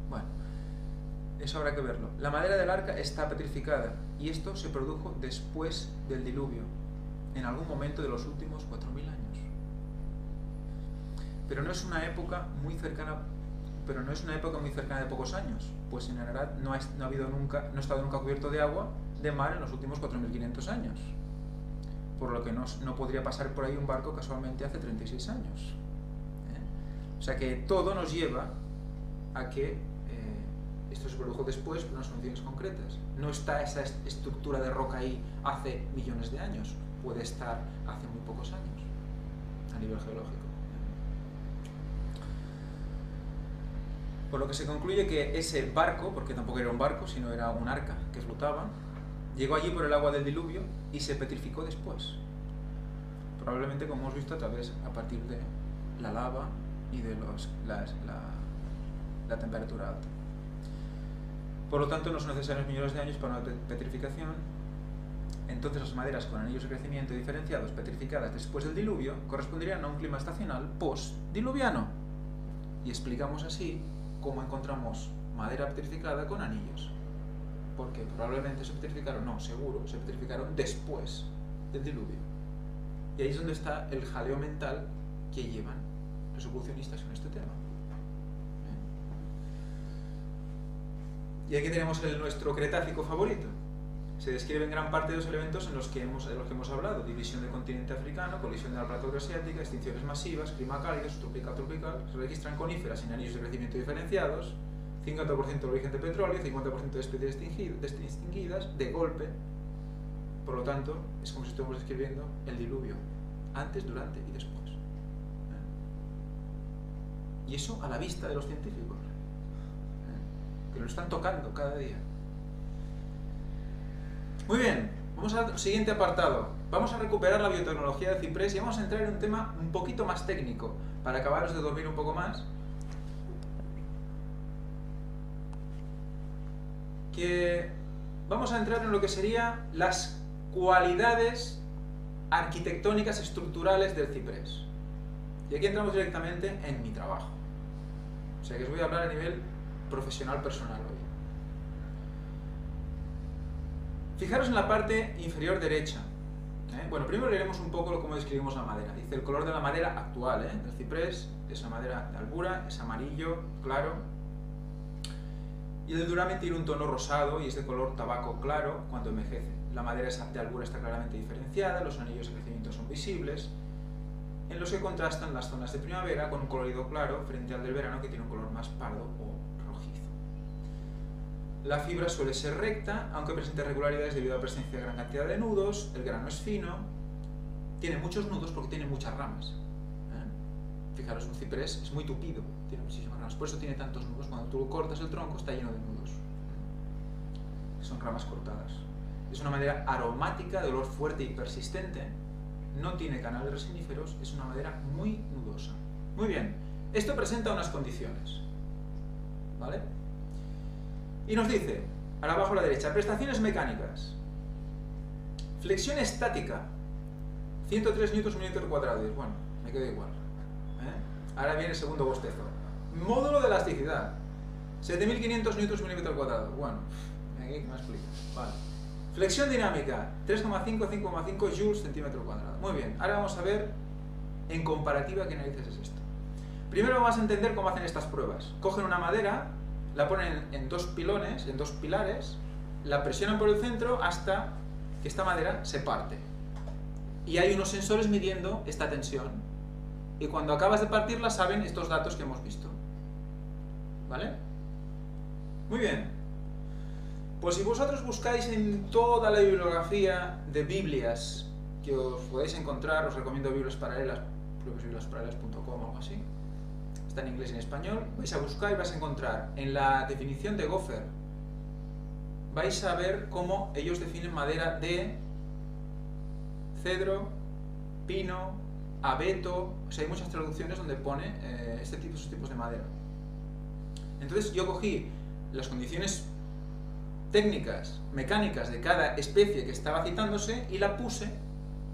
A: Bueno, eso habrá que verlo. La madera del arca está petrificada y esto se produjo después del diluvio, en algún momento de los últimos 4.000 años. Pero no es una época muy cercana de pocos años, pues en Ararat no ha estado nunca cubierto de agua de mar en los últimos 4.500 años, por lo que no podría pasar por ahí un barco casualmente hace 36 años. O sea que todo nos lleva a que esto se produjo después por unas condiciones concretas. No está esa estructura de roca ahí hace millones de años, puede estar hace muy pocos años a nivel geológico. Por lo que se concluye que ese barco, porque tampoco era un barco, sino era un arca que flotaba, llegó allí por el agua del diluvio y se petrificó después. Probablemente, como hemos visto, a partir de la lava y de la temperatura alta. Por lo tanto, no son necesarios millones de años para una petrificación. Entonces, las maderas con anillos de crecimiento diferenciados petrificadas después del diluvio corresponderían a un clima estacional post-diluviano. Y explicamos así cómo encontramos madera petrificada con anillos. Porque probablemente se petrificaron, no, seguro, se petrificaron después del diluvio. Y ahí es donde está el jaleo mental que llevan los evolucionistas con este tema. Y aquí tenemos nuestro Cretácico favorito. Se describen gran parte de los elementos de los que hemos hablado: división del continente africano, colisión de la plata euroasiática, extinciones masivas, clima cálido, tropical. Se registran coníferas sin anillos de crecimiento diferenciados, 50% de origen de petróleo, 50% de especies extinguidas, de golpe. Por lo tanto, es como si estuviéramos describiendo el diluvio, antes, durante y después. Y eso a la vista de los científicos, que lo están tocando cada día. Muy bien, vamos al siguiente apartado. Vamos a recuperar la biotecnología del ciprés y vamos a entrar en un tema un poquito más técnico, para acabaros de dormir un poco más. Que vamos a entrar en lo que serían las cualidades arquitectónicas estructurales del ciprés. Y aquí entramos directamente en mi trabajo. O sea que os voy a hablar a nivel profesional personal hoy. Fijaros en la parte inferior derecha. Bueno, primero leeremos un poco cómo describimos la madera. Dice: el color de la madera actual del ciprés es una madera de albura, es amarillo claro. Y el duramen tiene un tono rosado y es de color tabaco claro cuando envejece. La madera de albura está claramente diferenciada, los anillos de crecimiento son visibles, en los que contrastan las zonas de primavera con un colorido claro frente al del verano, que tiene un color más pardo o rojizo. La fibra suele ser recta, aunque presenta irregularidades debido a la presencia de gran cantidad de nudos. El grano es fino, tiene muchos nudos porque tiene muchas ramas. Fijaros, un ciprés es muy tupido, tiene muchísimas ramas, por eso tiene tantos nudos. Cuando tú cortas el tronco está lleno de nudos, son ramas cortadas. Es una madera aromática, de olor fuerte y persistente, no tiene canales resiníferos, es una madera muy nudosa. Muy bien, esto presenta unas condiciones, ¿vale? Y nos dice, ahora abajo a la derecha, prestaciones mecánicas. Flexión estática, 103 Nm cuadrados. Bueno, me quedo igual. Ahora viene el segundo bostezo. Módulo de elasticidad, 7500 Nm cuadrados. Bueno, aquí me explico. Vale. Flexión dinámica, 3,5 joules centímetro cuadrado. Muy bien, ahora vamos a ver en comparativa qué narices es esto. Primero vamos a entender cómo hacen estas pruebas. Cogen una madera, la ponen en dos pilones, en dos pilares, la presionan por el centro hasta que esta madera se parte. Y hay unos sensores midiendo esta tensión. Y cuando acabas de partirla saben estos datos que hemos visto. ¿Vale? Muy bien. Pues si vosotros buscáis en toda la bibliografía de Biblias que os podéis encontrar, os recomiendo Biblias Paralelas, creo que es bibliasparalelas.com o algo así, está en inglés y en español, vais a buscar y vais a encontrar en la definición de Gopher, vais a ver cómo ellos definen madera de cedro, pino, abeto, o sea, hay muchas traducciones donde pone estos tipos de madera. Entonces yo cogí las condiciones técnicas, mecánicas de cada especie que estaba citándose y la puse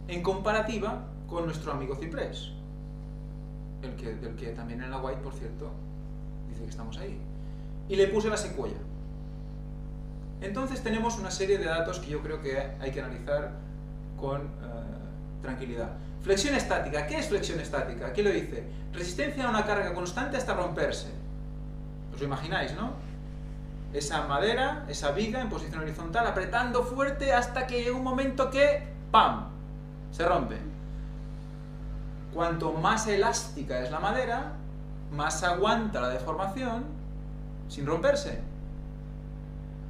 A: en comparativa con nuestro amigo ciprés, del que también en la White, por cierto, dice que estamos ahí, y le puse la secuoya. Entonces tenemos una serie de datos que yo creo que hay que analizar con tranquilidad. Flexión estática. ¿Qué es flexión estática? Aquí lo dice, resistencia a una carga constante hasta romperse. ¿Os lo imagináis, no? Esa madera, esa viga en posición horizontal, apretando fuerte hasta que llega un momento que ¡pam!, se rompe. Cuanto más elástica es la madera, más aguanta la deformación sin romperse.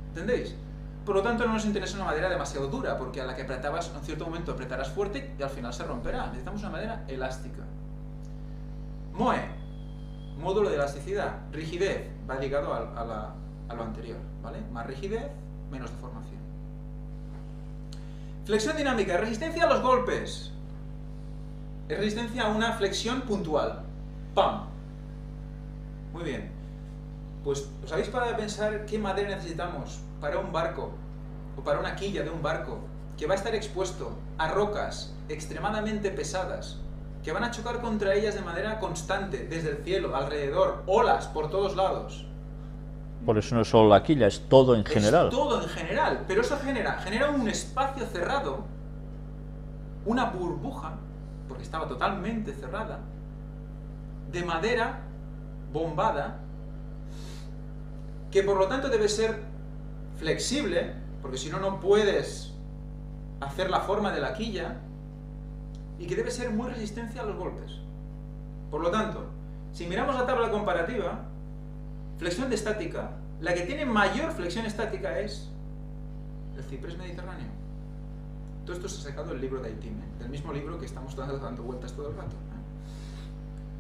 A: ¿Entendéis? Por lo tanto, no nos interesa una madera demasiado dura, porque a la que apretabas, en cierto momento apretarás fuerte y al final se romperá. Necesitamos una madera elástica. MOE, módulo de elasticidad, rigidez, va ligado a lo anterior, ¿vale? Más rigidez, menos deformación. Flexión dinámica, resistencia a los golpes. Es resistencia a una flexión puntual. ¡Pam! Muy bien. Pues, ¿os habéis parado a pensar qué madera necesitamos para un barco, o para una quilla de un barco, que va a estar expuesto a rocas extremadamente pesadas, que van a chocar contra ellas de manera constante, desde el cielo, alrededor, olas por todos lados?
B: Por eso no es solo la quilla, es todo en general.
A: Es todo en general, pero eso genera un espacio cerrado, una burbuja, porque estaba totalmente cerrada, de madera bombada, que por lo tanto debe ser flexible, porque si no, no puedes hacer la forma de la quilla, y que debe ser muy resistente a los golpes. Por lo tanto, si miramos la tabla comparativa, flexión de estática, la que tiene mayor flexión estática es el ciprés mediterráneo. Todo esto se ha sacado del libro de Haití, del mismo libro que estamos dando vueltas todo el rato.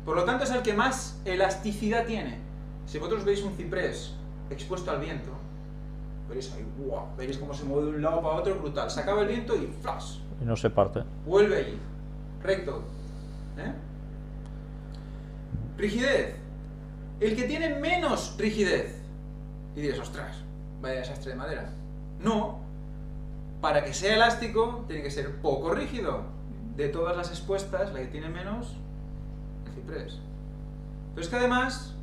A: Por lo tanto, es el que más elasticidad tiene. Si vosotros veis un ciprés expuesto al viento, veréis ahí, ¡wow! Veréis cómo se mueve de un lado para otro, brutal. Se acaba el viento y ¡flash!
B: Y no se parte.
A: Vuelve allí, recto. Rigidez. El que tiene menos rigidez. Y dices, ostras, vaya desastre de madera. No, para que sea elástico tiene que ser poco rígido. De todas las expuestas, la que tiene menos, el ciprés. Pero es que además,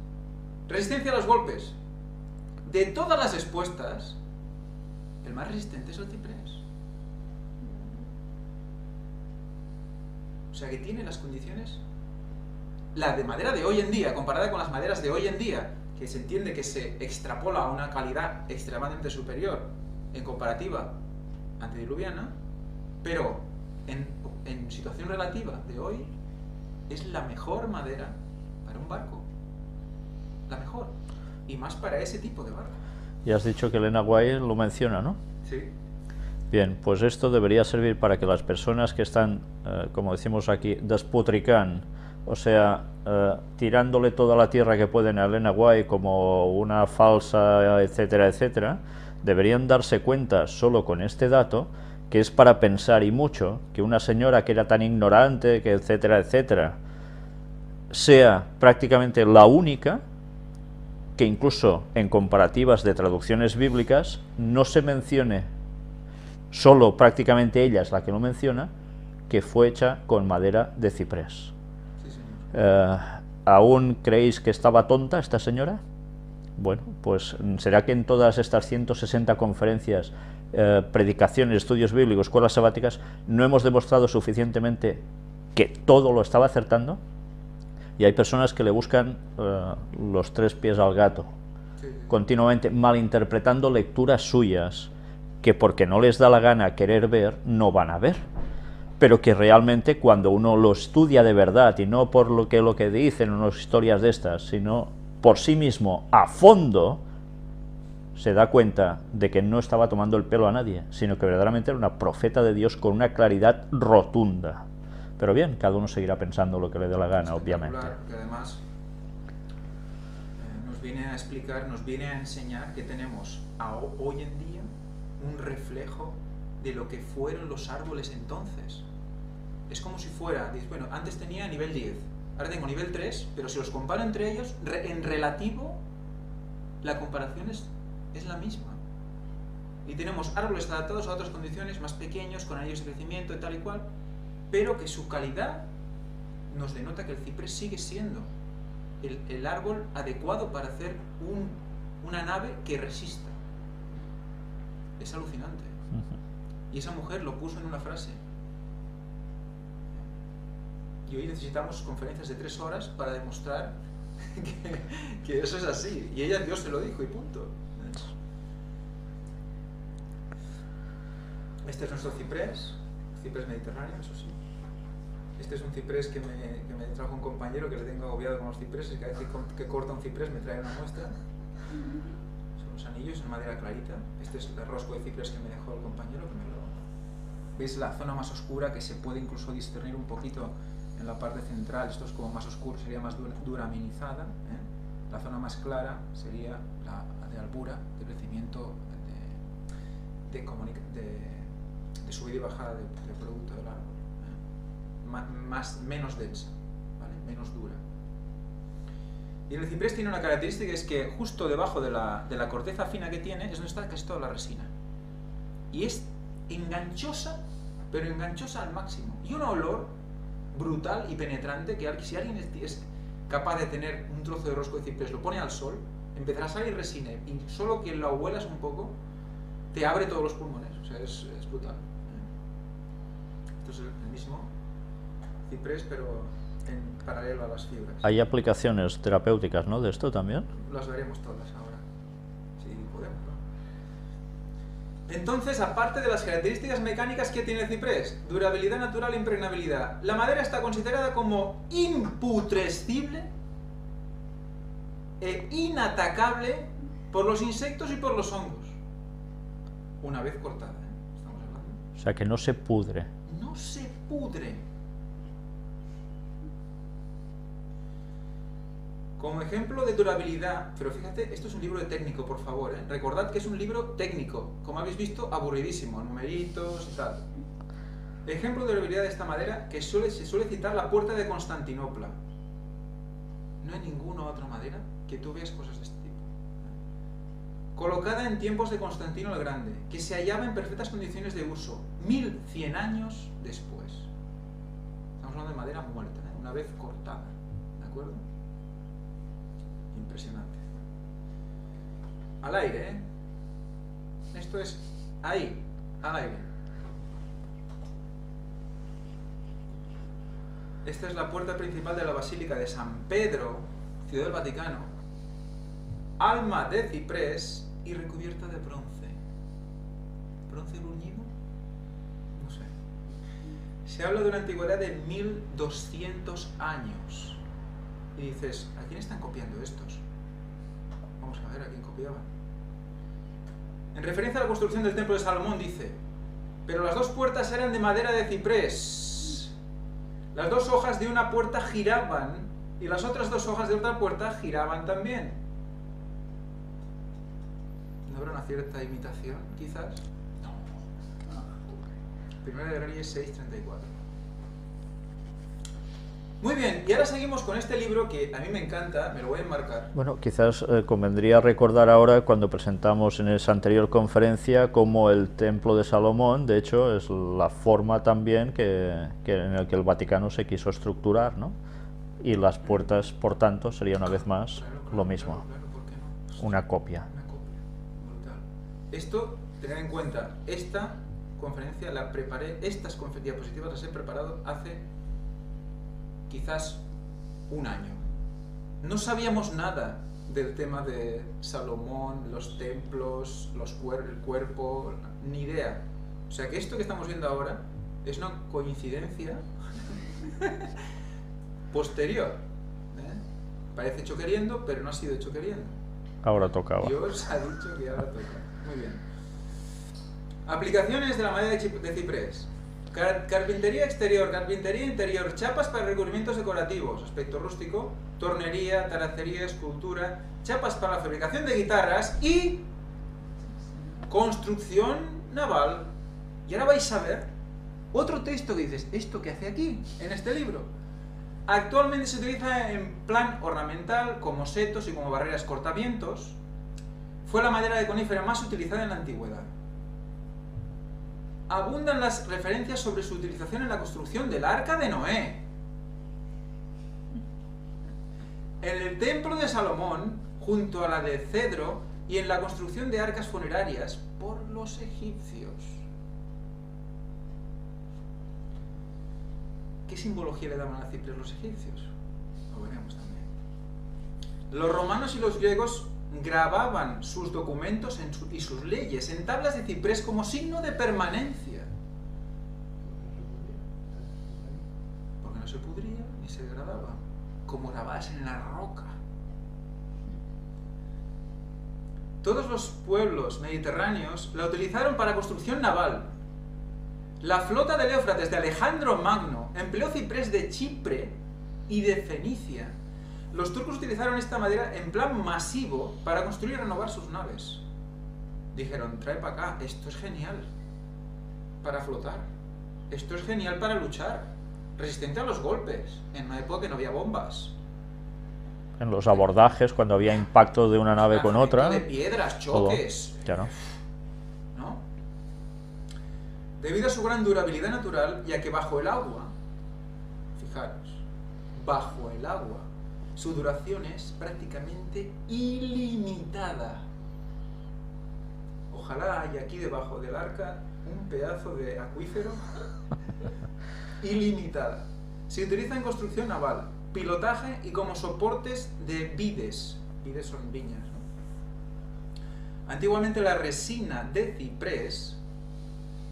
A: resistencia a los golpes. De todas las expuestas, el más resistente es el ciprés. O sea que tiene las condiciones. La de madera de hoy en día, comparada con las maderas de hoy en día, que se entiende que se extrapola a una calidad extremadamente superior en comparativa antediluviana, pero en situación relativa de hoy, es la mejor madera para un barco. La mejor. Y más para ese tipo de barco.
B: Y has dicho que Elena White lo menciona, ¿no?
A: Sí.
B: Bien, pues esto debería servir para que las personas que están, como decimos aquí, despotricando, o sea, tirándole toda la tierra que pueden a Elena White como una falsa, etcétera, etcétera, deberían darse cuenta solo con este dato que es para pensar y mucho, que una señora que era tan ignorante, que etcétera, etcétera, sea prácticamente la única que incluso en comparativas de traducciones bíblicas no se mencione, solo prácticamente ella es la que lo menciona, que fue hecha con madera de ciprés.
A: Sí, señor.
B: ¿Aún creéis que estaba tonta esta señora? Bueno, pues ¿será que en todas estas 160 conferencias, predicaciones, estudios bíblicos, escuelas sabáticas, no hemos demostrado suficientemente que todo lo estaba acertando? Y hay personas que le buscan los tres pies al gato,
A: Sí, sí.
B: continuamente malinterpretando lecturas suyas, que porque no les da la gana querer ver, no van a ver, pero que realmente cuando uno lo estudia de verdad, y no por lo que dicen unas historias de estas, sino por sí mismo, a fondo, se da cuenta de que no estaba tomando el pelo a nadie, sino que verdaderamente era una profeta de Dios con una claridad rotunda. Pero bien, cada uno seguirá pensando lo que le dé la gana, obviamente.
A: Que además nos viene a explicar, nos viene a enseñar que tenemos hoy en día un reflejo de lo que fueron los árboles entonces. Es como si fuera, bueno, antes tenía nivel 10, ahora tengo nivel 3, pero si los comparo entre ellos, en relativo, la comparación es la misma. Y tenemos árboles adaptados a otras condiciones, más pequeños, con anillos de crecimiento y tal y cual, pero que su calidad nos denota que el ciprés sigue siendo el árbol adecuado para hacer una nave que resista. Es alucinante. Y esa mujer lo puso en una frase. Y hoy necesitamos conferencias de 3 horas para demostrar que eso es así. Y ella, Dios se lo dijo y punto. Este es nuestro ciprés mediterráneo, eso sí. Este es un ciprés que me trajo un compañero que le tengo agobiado con los cipreses. Cada vez que corta un ciprés me trae una muestra. Son los anillos en madera clarita. Este es el rosco de ciprés que me dejó el compañero. ¿Veis la zona más oscura que se puede incluso discernir un poquito en la parte central? Esto es como más oscuro, sería más duraminizada. La zona más clara sería la de albura, de crecimiento, de subida y bajada de producto del árbol. Menos densa, ¿vale? Menos dura. Y el ciprés tiene una característica, es que justo debajo de la corteza fina que tiene es donde está casi toda la resina. Y es enganchosa, pero enganchosa al máximo. Y un olor brutal y penetrante que si alguien es capaz de tener un trozo de rosco de ciprés, lo pone al sol, empezará a salir resina y solo que lo huelas un poco te abre todos los pulmones. O sea, es brutal. Esto es el mismo ciprés, pero en paralelo a las fibras.
B: Hay aplicaciones terapéuticas, ¿no?, de esto también.
A: Las veremos todas ahora, si podemos, ¿no? Entonces, aparte de las características mecánicas que tiene el ciprés, durabilidad natural e impregnabilidad, la madera está considerada como imputrescible e inatacable por los insectos y por los hongos. Una vez cortada, estamos hablando.
B: O sea, que no se pudre.
A: No se pudre. Como ejemplo de durabilidad, pero fíjate, esto es un libro de técnico, por favor, ¿eh? Recordad que es un libro técnico, como habéis visto, aburridísimo, numeritos y tal. Ejemplo de durabilidad de esta madera, que se suele citar la puerta de Constantinopla. No hay ninguna otra madera que tú veas cosas de este tipo. Colocada en tiempos de Constantino el Grande, que se hallaba en perfectas condiciones de uso, 1100 años después. Estamos hablando de madera muerta, ¿eh? Una vez cortada, ¿de acuerdo? Impresionante. Al aire, ¿eh? Esto es ahí, al aire. Esta es la puerta principal de la Basílica de San Pedro, Ciudad del Vaticano. Alma de ciprés y recubierta de bronce. ¿Bronce bruñido? No sé. Se habla de una antigüedad de 1200 años. Y dices, ¿a quién están copiando estos? Vamos a ver a quién copiaban. En referencia a la construcción del templo de Salomón dice: pero las dos puertas eran de madera de ciprés. Las dos hojas de una puerta giraban y las otras dos hojas de otra puerta giraban también. ¿No habrá una cierta imitación, quizás? No. Primera de Reyes 6:34. Muy bien, y ahora seguimos con este libro que a mí me encanta, me lo voy a enmarcar.
B: Bueno, quizás convendría recordar ahora, cuando presentamos en esa anterior conferencia, cómo el Templo de Salomón, de hecho, es la forma también en el que el Vaticano se quiso estructurar, ¿no? Y las puertas, por tanto, sería una vez más lo mismo.
A: Claro, ¿por qué no?
B: Una copia.
A: Una copia, brutal. Esto, tened en cuenta, esta conferencia la preparé, estas diapositivas las he preparado hace quizás un año. No sabíamos nada del tema de Salomón, los templos, el cuerpo, ni idea. O sea que esto que estamos viendo ahora es una coincidencia posterior. Parece hecho queriendo, pero no ha sido hecho queriendo.
B: Ahora tocaba.
A: Dios ha dicho que ahora toca. Muy bien. Aplicaciones de la madera de ciprés. Carpintería exterior, carpintería interior, chapas para recubrimientos decorativos, aspecto rústico, tornería, taracería, escultura, chapas para la fabricación de guitarras y construcción naval. Y ahora vais a ver otro texto que dices, ¿esto qué hace aquí, en este libro? Actualmente se utiliza en plan ornamental, como setos y como barreras cortavientos. Fue la madera de conífera más utilizada en la antigüedad. Abundan las referencias sobre su utilización en la construcción del Arca de Noé. En el Templo de Salomón, junto a la de cedro, y en la construcción de arcas funerarias por los egipcios. ¿Qué simbología le daban al ciprés los egipcios? Lo veremos también. Los romanos y los griegos grababan sus documentos y sus leyes en tablas de ciprés como signo de permanencia. Porque no se pudría ni se degradaba, como grabadas en la roca. Todos los pueblos mediterráneos la utilizaron para construcción naval. La flota del Éufrates de Alejandro Magno empleó ciprés de Chipre y de Fenicia. Los turcos utilizaron esta madera en plan masivo para construir y renovar sus naves. Dijeron, trae para acá, esto es genial para flotar, esto es genial para luchar, resistente a los golpes, en una época que no había bombas.
B: En los abordajes, cuando había impacto de una nave con otra.
A: De piedras, choques.
B: Claro.
A: ¿No? Debido a su gran durabilidad natural, ya que bajo el agua, fijaros, bajo el agua, su duración es prácticamente ilimitada. Ojalá haya aquí debajo del arca un pedazo de acuífero ilimitada. Se utiliza en construcción naval, pilotaje y como soportes de vides. Vides son viñas, ¿no? Antiguamente la resina de ciprés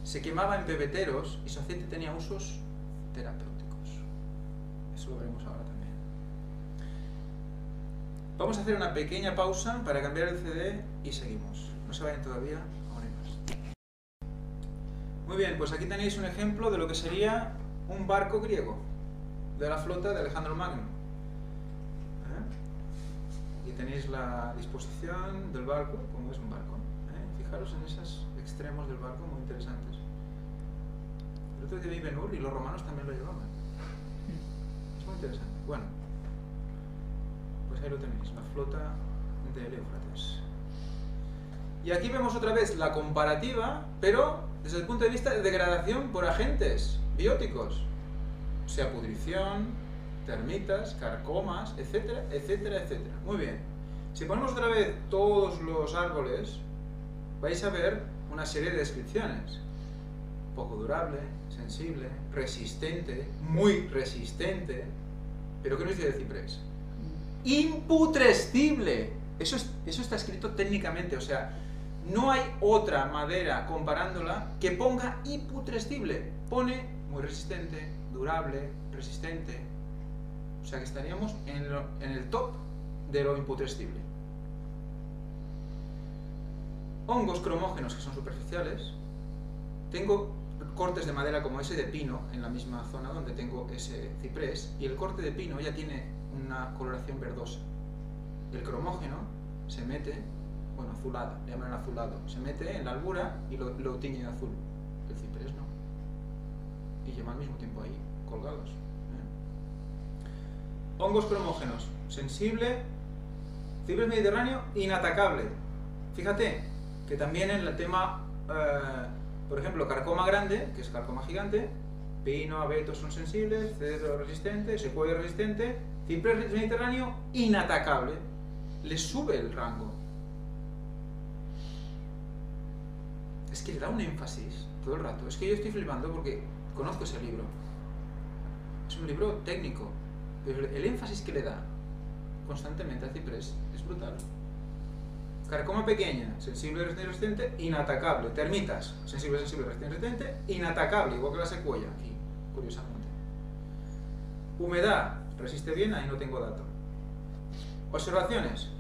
A: se quemaba en pebeteros y su aceite tenía usos terapéuticos. Eso lo veremos ahora también. Vamos a hacer una pequeña pausa para cambiar el CD y seguimos. No se vayan todavía, ahora hay más. Muy bien, pues aquí tenéis un ejemplo de lo que sería un barco griego de la flota de Alejandro Magno. Aquí tenéis la disposición del barco, como es un barco. Fijaros en esos extremos del barco, muy interesantes. El otro día vi Ben-Hur y los romanos también lo llevaban. Es muy interesante. Bueno, pues ahí lo tenéis, la flota del Éufrates. Y aquí vemos otra vez la comparativa, pero desde el punto de vista de degradación por agentes bióticos, o sea, pudrición, termitas, carcomas, etcétera, etcétera, etcétera. Muy bien. Si ponemos otra vez todos los árboles, vais a ver una serie de descripciones. Poco durable, sensible, resistente, muy resistente. ¿Pero qué nos dice el ciprés? Imputrescible. Eso está escrito técnicamente, o sea, no hay otra madera comparándola que ponga imputrescible. Pone muy resistente, durable, resistente. O sea que estaríamos en el top de lo imputrescible. Hongos cromógenos que son superficiales. Tengo cortes de madera como ese de pino en la misma zona donde tengo ese ciprés, y el corte de pino ya tiene una coloración verdosa. El cromógeno se mete, bueno, azulada, le llaman azulado, se mete en la albura y lo tiñe de azul. El ciprés no. y llevan al mismo tiempo ahí, colgados. Hongos cromógenos, sensible, ciprés mediterráneo, inatacable. Fíjate que también en el tema, por ejemplo, carcoma grande, que es carcoma gigante, pino, abeto son sensibles, cedro resistente, secuoya resistente, ciprés mediterráneo, inatacable. Le sube el rango. Es que le da un énfasis todo el rato. Es que yo estoy flipando porque conozco ese libro. Es un libro técnico, pero el énfasis que le da constantemente al ciprés es brutal. Carcoma pequeña, sensible, resistente, inatacable. Termitas, sensible, resistente, inatacable, igual que la secuoya, aquí, curiosamente. Humedad, resiste bien, ahí no tengo dato. Observaciones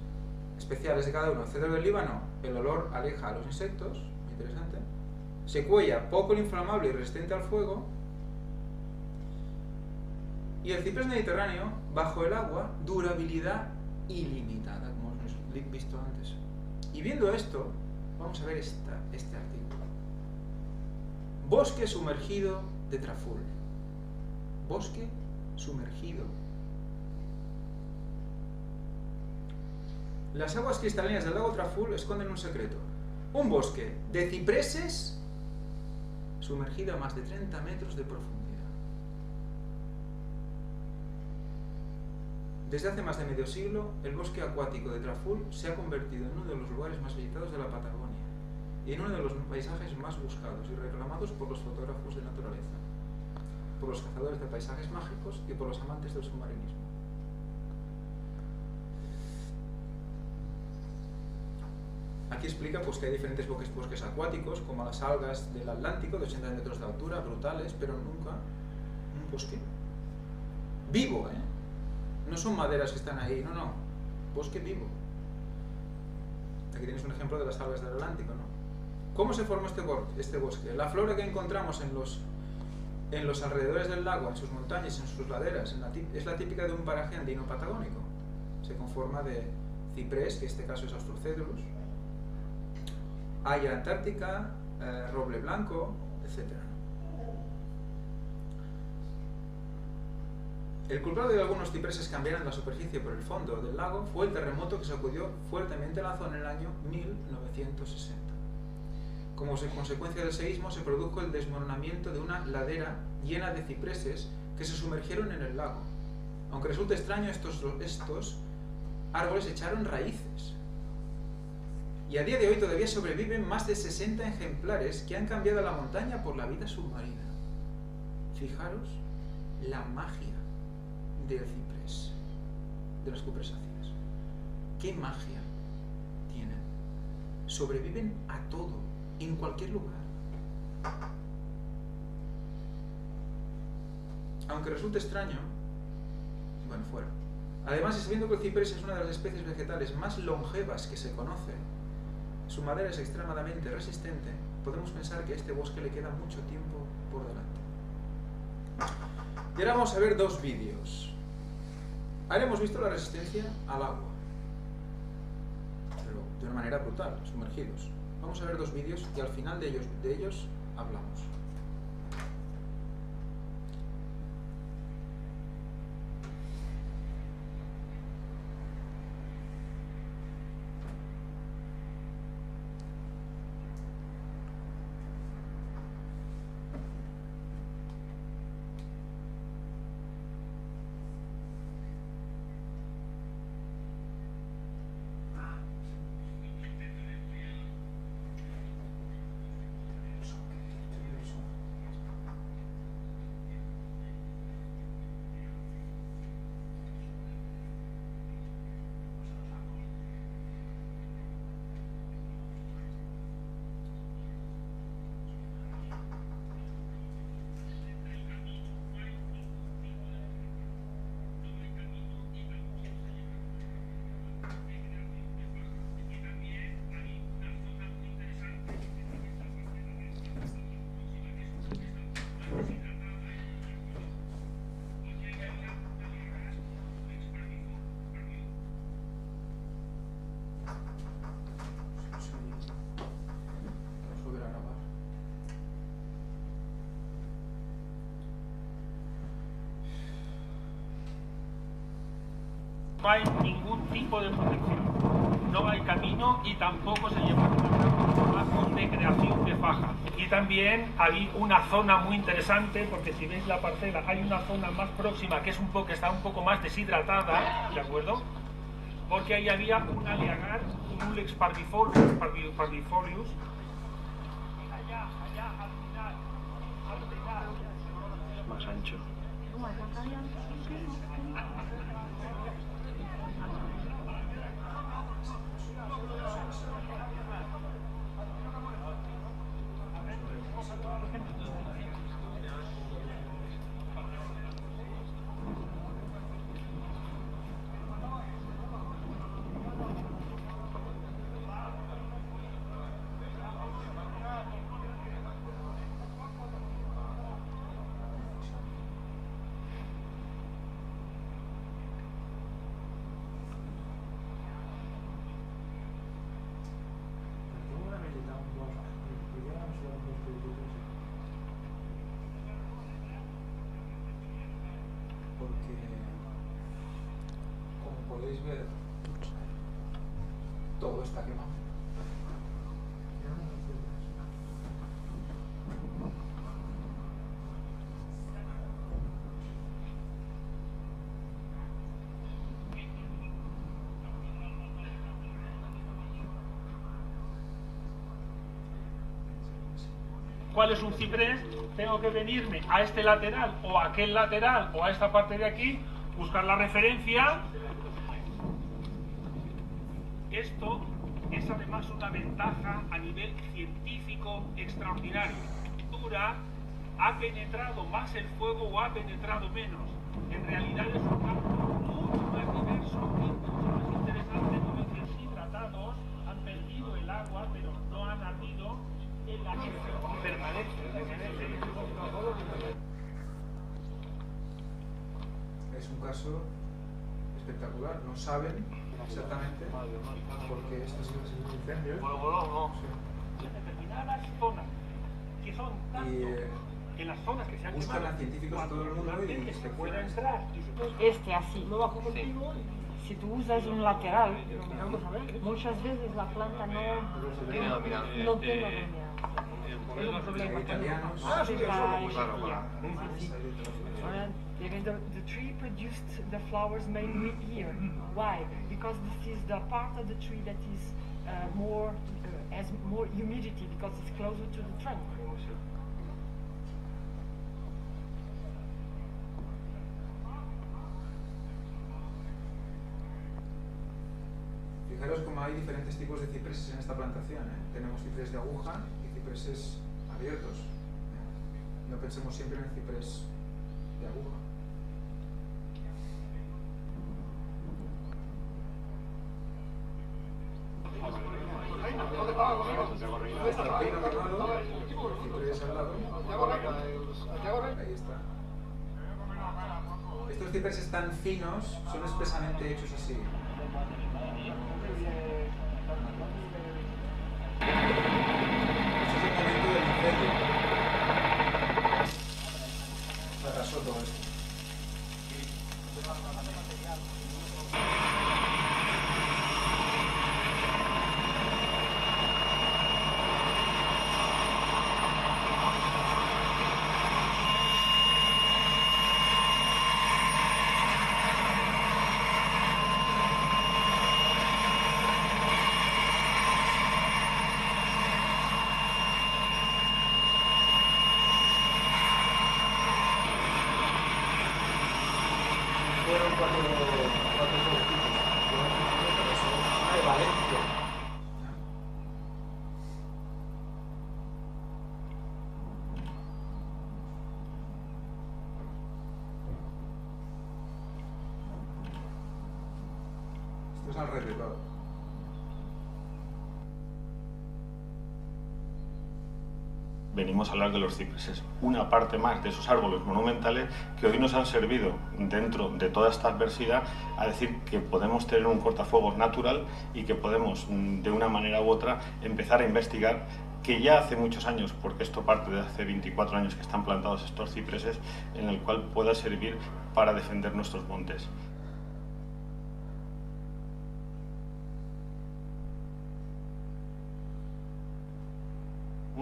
A: especiales de cada uno. Cedro del Líbano, el olor aleja a los insectos, muy interesante. Secuoya, poco inflamable y resistente al fuego. Y el ciprés mediterráneo, bajo el agua, durabilidad ilimitada, como hemos visto antes. Y viendo esto, vamos a ver este artículo. Bosque sumergido de Traful. Bosque sumergido. Las aguas cristalinas del lago Traful esconden un secreto. Un bosque de cipreses sumergido a más de 30 metros de profundidad. Desde hace más de medio siglo, el bosque acuático de Traful se ha convertido en uno de los lugares más visitados de la Patagonia y en uno de los paisajes más buscados y reclamados por los fotógrafos de naturaleza, por los cazadores de paisajes mágicos y por los amantes del submarinismo. Aquí explica pues, que hay diferentes bosques acuáticos, como las algas del Atlántico, de 80 metros de altura, brutales, pero nunca un bosque vivo, ¿eh? No son maderas que están ahí, no, bosque vivo. Aquí tienes un ejemplo de las algas del Atlántico, ¿no? ¿Cómo se formó este bosque? La flora que encontramos en los alrededores del lago, en sus montañas, en sus laderas, es la típica de un paraje andino patagónico. Se conforma de ciprés, que en este caso es Austrocedrus, haya antártica, roble blanco, etc. El culpable de que algunos cipreses cambiaran la superficie por el fondo del lago fue el terremoto que sacudió fuertemente la zona en el año 1960. Como consecuencia del seísmo se produjo el desmoronamiento de una ladera llena de cipreses que se sumergieron en el lago. Aunque resulte extraño, estos árboles echaron raíces. Y a día de hoy todavía sobreviven más de 60 ejemplares que han cambiado la montaña por la vida submarina. Fijaros la magia del ciprés, de las cupresáceas. ¿Qué magia tienen? Sobreviven a todo, en cualquier lugar. Aunque resulte extraño, bueno, fuera. Además, sabiendo que el ciprés es una de las especies vegetales más longevas que se conoce, su madera es extremadamente resistente, podemos pensar que a este bosque le queda mucho tiempo por delante. Y ahora vamos a ver dos vídeos. Ahora hemos visto la resistencia al agua, pero de una manera brutal, sumergidos. Vamos a ver dos vídeos y al final de ellos hablamos.
C: Son, ¿no? No hay ningún tipo de protección, no hay camino y tampoco se lleva un trabajo de creación de faja. Y también hay una zona muy interesante, porque si veis la parcela, hay una zona más próxima que es está un poco más deshidratada, ¿de acuerdo? Porque ahí había un aliagar, un Ulex parvifolius, allá al final,
D: Es más ancho.
A: Porque, como podéis ver, todo está quemado.
C: ¿cuál es un ciprés? Tengo que venirme a este lateral o a aquel lateral o a esta parte de aquí, buscar la referencia. Esto es además una ventaja a nivel científico extraordinario. ¿Ha penetrado más el fuego o ha penetrado menos? En realidad es un campo mucho más diverso y mucho más interesante, porque los hidratados han perdido el agua pero no han ardido.
A: Es un caso espectacular, no saben exactamente por qué esto ha sido un incendio.
C: Determinadas zonas que son tanto en las zonas que se han
A: buscan a científicos de todo el mundo y se pueden
C: entrar.
E: Así. Si tú usas un lateral, muchas veces la planta no tiene dominancia. Es un problema. The tree produced the flowers mainly here. Why? Because this is the part of the tree that is has more humidity because it's closer to the trunk.
A: Fijaros como hay diferentes tipos de cipreses en esta plantación. Tenemos ciprés de aguja y cipreses abiertos. No pensemos siempre en el ciprés de aguja. Está el pino quemado, el ciprés al lado. Ahí está. Estos cipreses tan finos son espesamente hechos así. Este es el momento del incendio. Arrasó todo esto. Fueron cuatro fogotitos. De Valencia. Esto es alrededor.
D: Venimos a hablar de los cipreses, una parte más de esos árboles monumentales que hoy nos han servido dentro de toda esta adversidad a decir que podemos tener un cortafuegos natural y que podemos de una manera u otra empezar a investigar, que ya hace muchos años, porque esto parte de hace 24 años que están plantados estos cipreses, en el cual pueda servir para defender nuestros montes.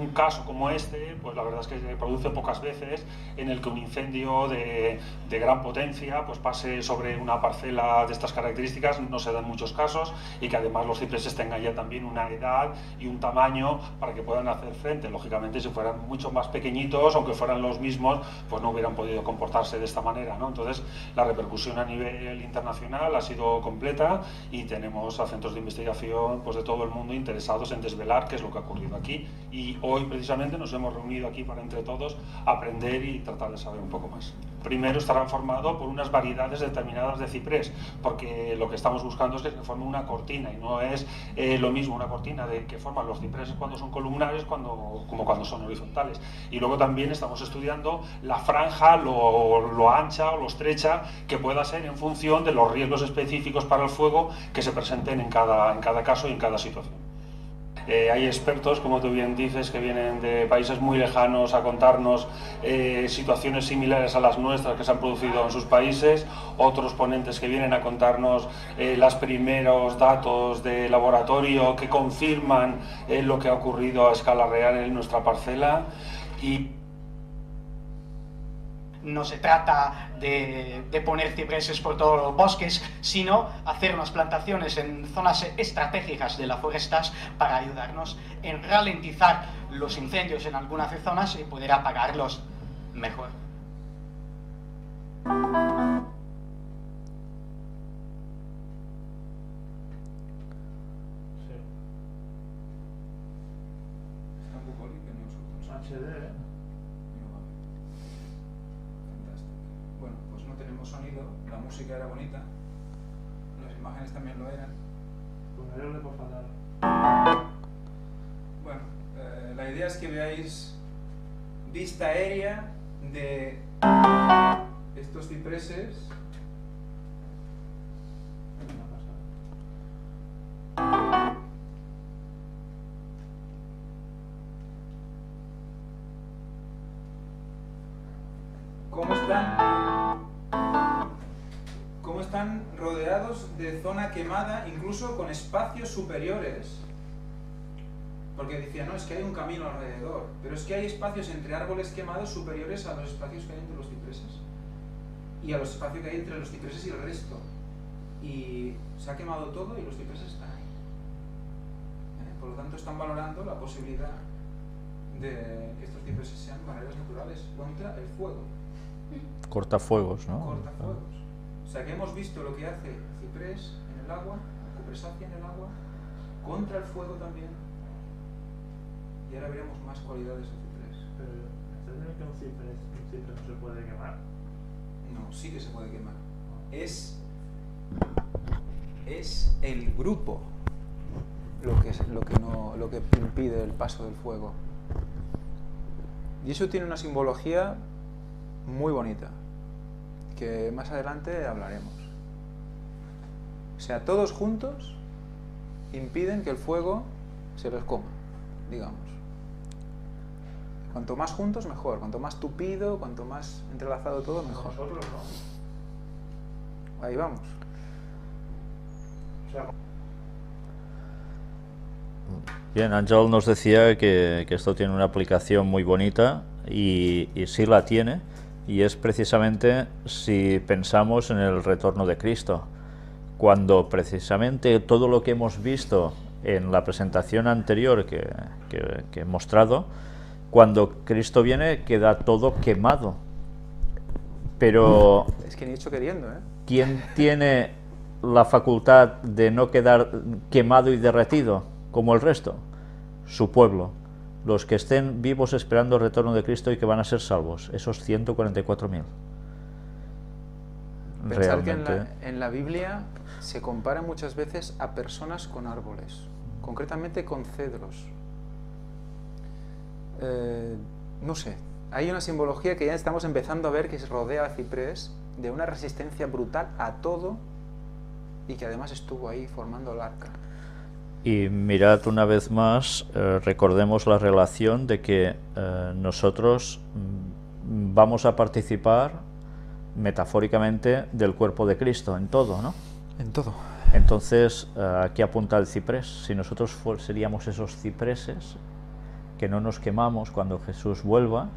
C: Un caso como este, pues la verdad es que se produce pocas veces, en el que un incendio de gran potencia pues pase sobre una parcela de estas características, no se dan muchos casos, y que además los cipreses tengan ya también una edad y un tamaño para que puedan hacer frente. Lógicamente, si fueran mucho más pequeñitos, aunque fueran los mismos, pues no hubieran podido comportarse de esta manera, ¿no? Entonces, la repercusión a nivel internacional ha sido completa y tenemos a centros de investigación pues de todo el mundo interesados en desvelar qué es lo que ha ocurrido aquí, y hoy precisamente nos hemos reunido aquí para entre todos aprender y tratar de saber un poco más. Primero estará formado por unas variedades determinadas de ciprés, porque lo que estamos buscando es que se forme una cortina, y no es lo mismo una cortina que forman los cipreses cuando son columnares como cuando son horizontales. Y luego también estamos estudiando la franja, lo ancha o lo estrecha que pueda ser en función de los riesgos específicos para el fuego que se presenten en cada caso y en cada situación. Hay expertos, como tú bien dices, que vienen de países muy lejanos a contarnos situaciones similares a las nuestras que se han producido en sus países, otros ponentes que vienen a contarnos los primeros datos de laboratorio que confirman lo que ha ocurrido a escala real en nuestra parcela. Y
F: no se trata de poner cipreses por todos los bosques, sino hacer unas plantaciones en zonas estratégicas de las florestas para ayudarnos en ralentizar los incendios en algunas zonas y poder apagarlos mejor.
A: Bueno, pues no tenemos sonido, la música era bonita, las imágenes también lo eran. Bueno, la idea es que veáis vista aérea de estos cipreses. Cómo están rodeados de zona quemada, incluso con espacios superiores. Porque decía, no, es que hay un camino alrededor, pero es que hay espacios entre árboles quemados superiores a los espacios que hay entre los cipreses. Y a los espacios que hay entre los cipreses y el resto. Y se ha quemado todo y los cipreses están ahí. Por lo tanto, están valorando la posibilidad de que estos cipreses sean barreras naturales contra el fuego.
B: Cortafuegos, ¿no?
A: Cortafuegos. O sea que hemos visto lo que hace el ciprés en el agua, la cupresácea en el agua, contra el fuego también. Y ahora veremos más cualidades del ciprés.
G: Pero, ¿estás diciendo que un ciprés no se puede quemar?
A: No, sí que se puede quemar. Es el grupo lo que impide el paso del fuego. Y eso tiene una simbología muy bonita, que más adelante hablaremos. O sea, todos juntos impiden que el fuego se los coma, digamos. Cuanto más juntos, mejor. Cuanto más tupido, cuanto más entrelazado todo, mejor.
G: Nosotros no.
A: Ahí vamos.
G: O sea,
B: Bien, Ángel nos decía que esto tiene una aplicación muy bonita y sí la tiene, y es precisamente si pensamos en el retorno de Cristo, cuando precisamente todo lo que hemos visto en la presentación anterior que he mostrado, cuando Cristo viene queda todo quemado, pero
A: Es que ni hecho queriendo, ¿eh?
B: ¿quién tiene la facultad de no quedar quemado y derretido como el resto? Su pueblo, los que estén vivos esperando el retorno de Cristo y que van a ser salvos, esos 144.000.
A: Pensar que
B: Realmente.
A: en la Biblia se compara muchas veces a personas con árboles, concretamente con cedros. No sé, hay una simbología que ya estamos empezando a ver que se rodea a ciprés de una resistencia brutal a todo y que además estuvo ahí formando el arca.
B: Y mirad una vez más, recordemos la relación de que nosotros vamos a participar metafóricamente del cuerpo de Cristo en todo, ¿no?
A: En todo.
B: Entonces, aquí apunta el ciprés. Si nosotros seríamos esos cipreses que no nos quemamos cuando Jesús vuelva,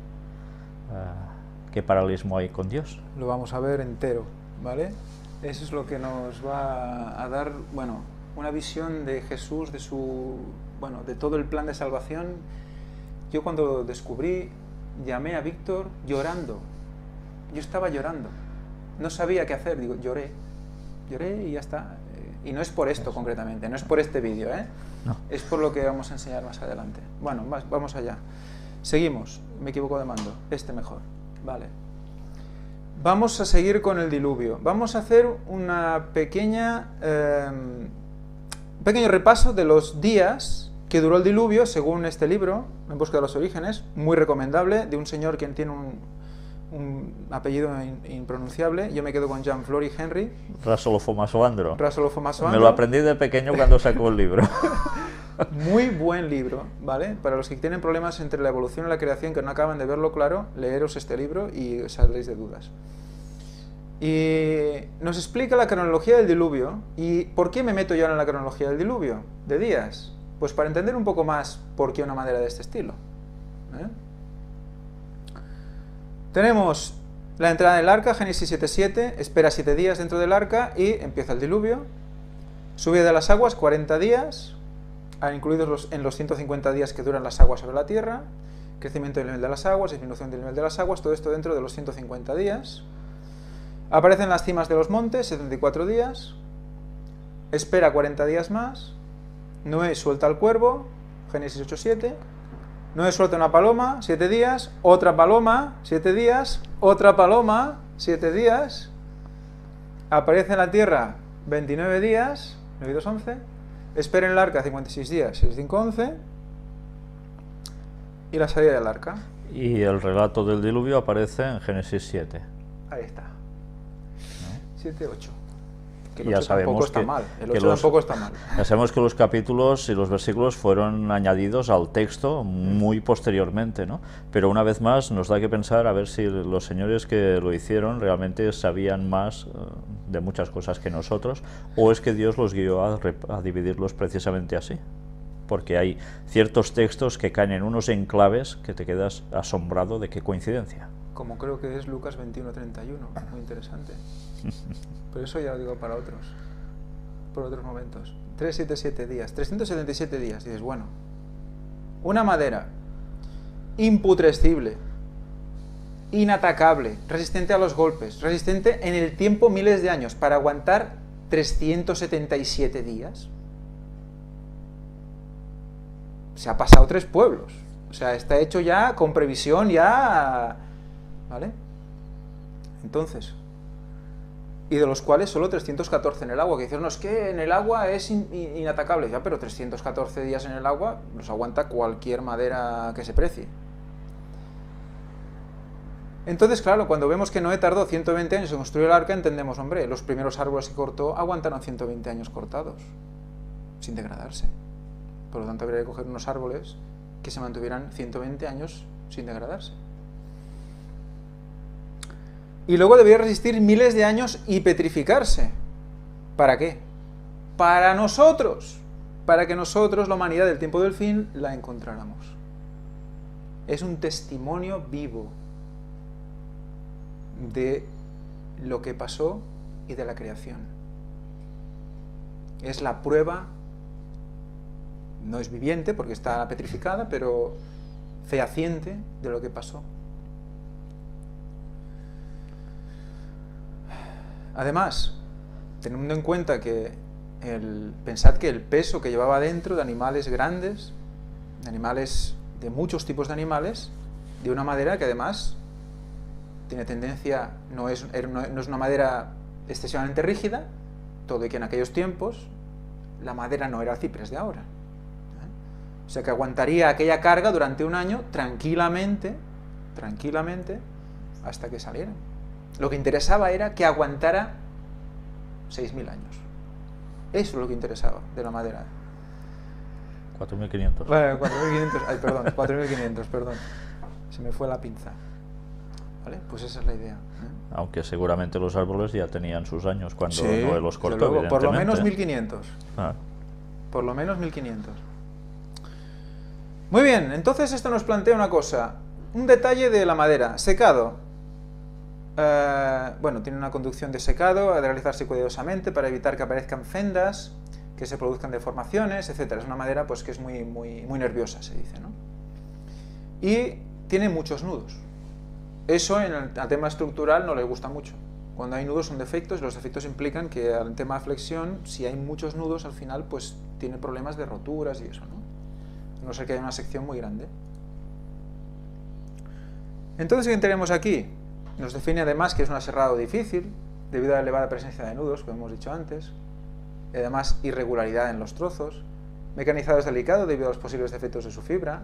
B: ¿qué paralelismo hay con Dios?
A: Lo vamos a ver entero, ¿vale? Eso es lo que nos va a dar, bueno, una visión de Jesús, de su, bueno, de todo el plan de salvación. Yo cuando descubrí, llamé a Víctor llorando. Yo estaba llorando. No sabía qué hacer, digo, lloré y ya está. Y no es por esto concretamente, no es por este vídeo, ¿eh?
B: No.
A: Es por lo que vamos a enseñar más adelante. Bueno, vamos allá. Seguimos. Me equivoco de mando. Este mejor. Vale. Vamos a seguir con el diluvio. Vamos a hacer una pequeño repaso de los días que duró el diluvio, según este libro, En busca de los orígenes, muy recomendable, de un señor quien tiene un apellido impronunciable. Yo me quedo con Jean Flory Henry.
B: Rasolofo Masoandro.
A: Rasolofo Masoandro.
B: Me lo aprendí de pequeño cuando sacó el libro.
A: Muy buen libro, ¿vale? Para los que tienen problemas entre la evolución y la creación, que no acaban de verlo claro, leeros este libro y saldréis de dudas. Y nos explica la cronología del diluvio. ¿Y por qué me meto yo ahora en la cronología del diluvio? De días. Pues para entender un poco más por qué una madera de este estilo. Tenemos la entrada del arca, Génesis 7:7, espera 7 días dentro del arca y empieza el diluvio. Subida de las aguas, 40 días, incluidos en los 150 días que duran las aguas sobre la tierra, crecimiento del nivel de las aguas, disminución del nivel de las aguas, todo esto dentro de los 150 días. Aparecen las cimas de los montes, 74 días, espera 40 días más, Noé suelta al cuervo, Génesis 8:7, Noé suelta una paloma, 7 días, otra paloma, 7 días, otra paloma, 7 días, aparece en la tierra 29 días, 9 y 2, 11, espera en el arca 56 días, 6, 5, 11, y la salida del arca.
B: Y el relato del diluvio aparece en Génesis 7.
A: Ahí está. 7, 8. Que el
B: Ya
A: 8
B: sabemos
A: tampoco está
B: que-
A: mal. El
B: que
A: 8 tampoco está mal.
B: Ya sabemos que los capítulos y los versículos fueron añadidos al texto muy posteriormente, ¿no? Pero una vez más nos da que pensar a ver si los señores que lo hicieron realmente sabían más de muchas cosas que nosotros, o es que Dios los guió a dividirlos precisamente así. Porque hay ciertos textos que caen en unos enclaves que te quedas asombrado de qué coincidencia.
A: Como creo que es Lucas 21:31. Muy interesante. Pero eso ya lo digo para otros. Por otros momentos. 377 días. 377 días. Dices, bueno. Una madera imputrescible, inatacable, resistente a los golpes, resistente en el tiempo miles de años, para aguantar 377 días. Se ha pasado 3 pueblos. O sea, está hecho ya con previsión, ya... ¿Vale? Entonces, y de los cuales solo 314 en el agua, que dicen, no, es que en el agua es inatacable. Ya, pero 314 días en el agua los aguanta cualquier madera que se precie. Entonces, claro, cuando vemos que Noé tardó 120 años en construir el arca, entendemos, hombre, los primeros árboles que cortó aguantaron 120 años cortados, sin degradarse. Por lo tanto, habría que coger unos árboles que se mantuvieran 120 años sin degradarse. Y luego debería resistir miles de años y petrificarse. ¿Para qué? Para nosotros. Para que nosotros, la humanidad del tiempo del fin, la encontráramos. Es un testimonio vivo de lo que pasó y de la creación. Es la prueba, no es viviente porque está petrificada, pero fehaciente de lo que pasó. Además, teniendo en cuenta que pensad que el peso que llevaba dentro de animales grandes, de animales, de muchos tipos de animales, de una madera que además tiene tendencia, no es una madera excesivamente rígida, todo y que en aquellos tiempos la madera no era el ciprés de ahora. O sea que aguantaría aquella carga durante un año tranquilamente, hasta que salieran. Lo que interesaba era que aguantara 6.000 años. Eso es lo que interesaba de la madera.
B: 4.500.
A: Bueno, 4.500, ay, perdón, 4.500, perdón. Se me fue la pinza. ¿Vale? Pues esa es la idea.
B: Aunque seguramente los árboles ya tenían sus años cuando
A: Sí,
B: Noé los
A: desde
B: cortó,
A: luego, por lo menos
B: evidentemente.
A: 1.500.
B: Ah,
A: Por lo menos 1.500. Muy bien, entonces esto nos plantea una cosa. Un detalle de la madera. Secado. Bueno, tiene una conducción de secado, ha de realizarse cuidadosamente para evitar que aparezcan fendas, que se produzcan deformaciones, etc. Es una madera pues, que es muy nerviosa, se dice, ¿no? Y tiene muchos nudos. Eso en el tema estructural no le gusta mucho. Cuando hay nudos son defectos, los defectos implican que al tema de flexión, si hay muchos nudos, al final pues tiene problemas de roturas y eso, ¿no? A no ser que haya una sección muy grande. Entonces, ¿qué tenemos aquí? Nos define además que es un aserrado difícil, debido a la elevada presencia de nudos, como hemos dicho antes, y además irregularidad en los trozos. Mecanizado es delicado debido a los posibles defectos de su fibra,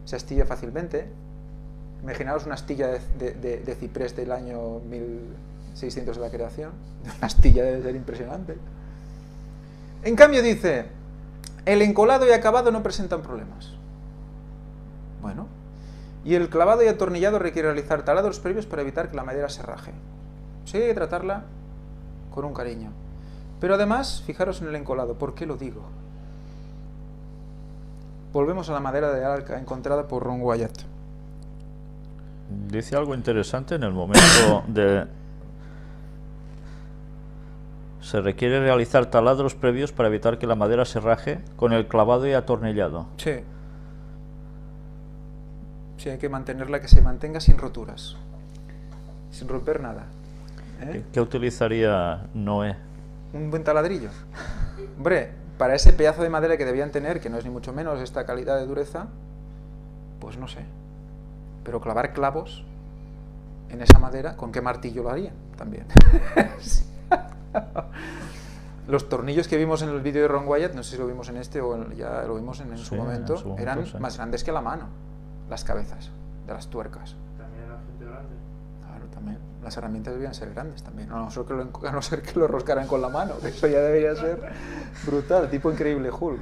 A: se astilla fácilmente. Imaginaos una astilla de ciprés del año 1600 de la creación. Una astilla debe ser impresionante. En cambio dice, el encolado y acabado no presentan problemas. Bueno, y el clavado y atornillado requiere realizar taladros previos para evitar que la madera se raje. Sí, hay que tratarla con un cariño. Pero además, fijaros en el encolado. ¿Por qué lo digo? Volvemos a la madera de arca encontrada por Ron Wyatt.
B: Dice algo interesante en el momento de... Se requiere realizar taladros previos para evitar que la madera se raje con el clavado y atornillado.
A: Sí. Sí, hay que mantenerla, que se mantenga sin roturas. Sin romper nada.
B: ¿Qué utilizaría Noé?
A: Un buen taladrillo. Hombre, para ese pedazo de madera que debían tener, que no es ni mucho menos esta calidad de dureza, pues no sé. Pero clavar clavos en esa madera, ¿con qué martillo lo harían? También. Los tornillos que vimos en el vídeo de Ron Wyatt, no sé si lo vimos en este o ya lo vimos en su momento, eran más grandes que la mano, las cabezas de las tuercas.
G: También era gente grande.
A: Claro, también. Las herramientas debían ser grandes también, a no ser que lo roscaran con la mano, que eso ya debería ser brutal, tipo Increíble Hulk.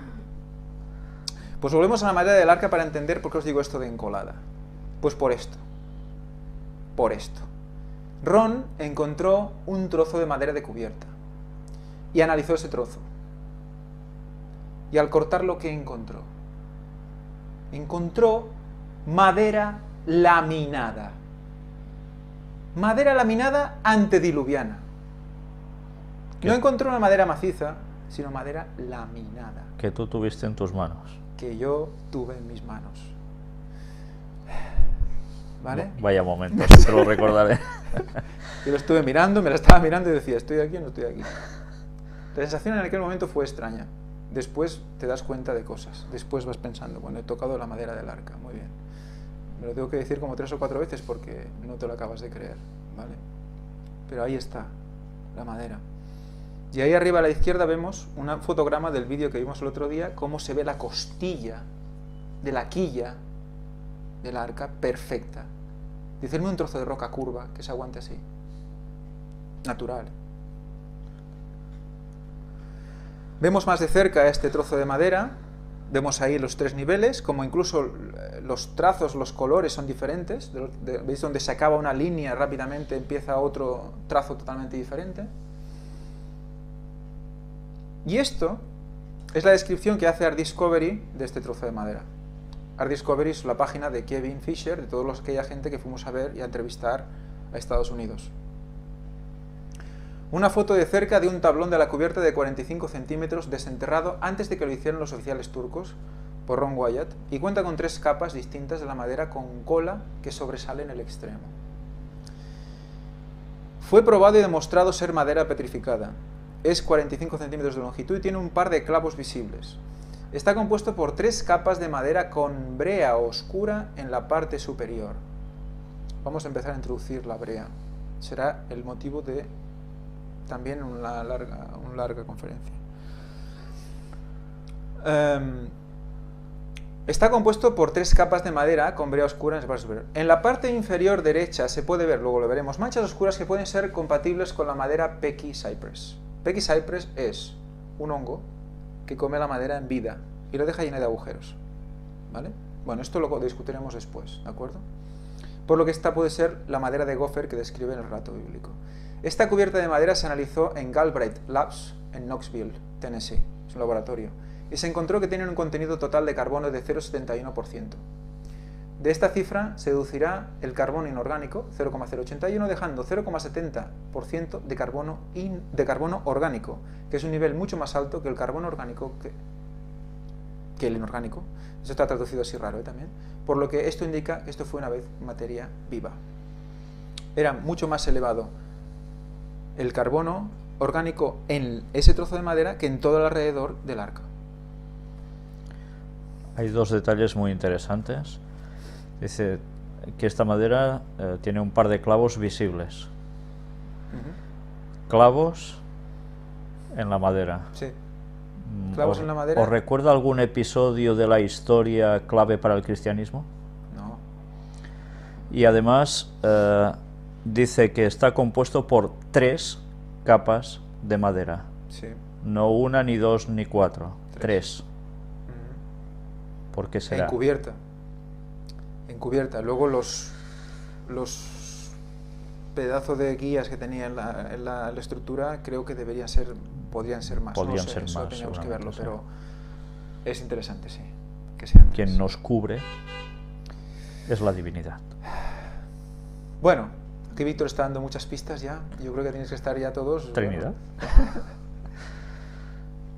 A: Pues volvemos a la madera del arca para entender por qué os digo esto de encolada. Pues por esto. Por esto. Ron encontró un trozo de madera de cubierta y analizó ese trozo. Y al cortarlo, ¿qué encontró? Encontró madera laminada. Madera laminada antediluviana. No encontró una madera maciza, sino madera laminada.
B: Que tú tuviste en tus manos.
A: Que yo tuve en mis manos. ¿Vale?
B: Vaya momento, siempre lo recordaré.
A: Yo lo estuve mirando, me la estaba mirando y decía, ¿estoy aquí o no estoy aquí? La sensación en aquel momento fue extraña. Después te das cuenta de cosas. Después vas pensando, bueno, he tocado la madera del arca, muy bien. Me lo tengo que decir como 3 o 4 veces porque no te lo acabas de creer, ¿vale? Pero ahí está, la madera. Y ahí arriba a la izquierda vemos un fotograma del vídeo que vimos el otro día, cómo se ve la costilla de la quilla del arca perfecta. Decidme un trozo de roca curva que se aguante así. Natural. Vemos más de cerca este trozo de madera. Vemos ahí los 3 niveles, como incluso los trazos, los colores son diferentes. ¿Veis donde se acaba una línea rápidamente empieza otro trazo totalmente diferente? Y esto es la descripción que hace Art Discovery de este trozo de madera. Art Discovery es la página de Kevin Fisher, de toda aquella gente que fuimos a ver y a entrevistar a Estados Unidos. Una foto de cerca de un tablón de la cubierta de 45 centímetros desenterrado antes de que lo hicieran los oficiales turcos por Ron Wyatt y cuenta con 3 capas distintas de la madera con cola que sobresale en el extremo. Fue probado y demostrado ser madera petrificada. Es 45 centímetros de longitud y tiene un par de clavos visibles. Está compuesto por 3 capas de madera con brea oscura en la parte superior. Vamos a empezar a introducir la brea. Será el motivo de también una larga conferencia. Está compuesto por 3 capas de madera con brea oscura en la parte superior. En la parte inferior derecha se puede ver, luego lo veremos, manchas oscuras que pueden ser compatibles con la madera Pecky Cypress. Pecky Cypress es un hongo que come la madera en vida y lo deja llena de agujeros. ¿Vale? Bueno, esto lo discutiremos después, ¿de acuerdo? Por lo que esta puede ser la madera de Gopher que describe en el relato bíblico. Esta cubierta de madera se analizó en Galbraith Labs en Knoxville, Tennessee, es un laboratorio, y se encontró que tienen un contenido total de carbono de 0,71%. De esta cifra se deducirá el carbono inorgánico, 0,081, dejando 0,70% de carbono orgánico, que es un nivel mucho más alto que el carbono orgánico que el inorgánico. Eso está traducido así raro también. Por lo que esto indica que esto fue una vez materia viva. Era mucho más elevado el carbono orgánico en ese trozo de madera que en todo el alrededor del arca.
B: Hay dos detalles muy interesantes. Dice que esta madera tiene un par de clavos visibles. Clavos en la madera.
A: Sí. Clavos en la madera.
B: ¿Os recuerda algún episodio de la historia clave para el cristianismo?
A: No.
B: Y además dice que está compuesto por 3 capas de madera.
A: Sí.
B: No 1, ni 2, ni 4. 3. ¿Por qué será?
A: Encubierta. Luego los pedazos de guías que tenía en la estructura creo que podrían ser más.
B: Podrían
A: no sé,
B: ser
A: eso
B: más,
A: teníamos que verlo,
B: sí.
A: Pero es interesante, sí. Que sean
B: Quien
A: 3.
B: nos cubre es la divinidad.
A: Bueno, aquí Víctor está dando muchas pistas ya. Yo creo que tienes que estar ya todos.
B: Trinidad.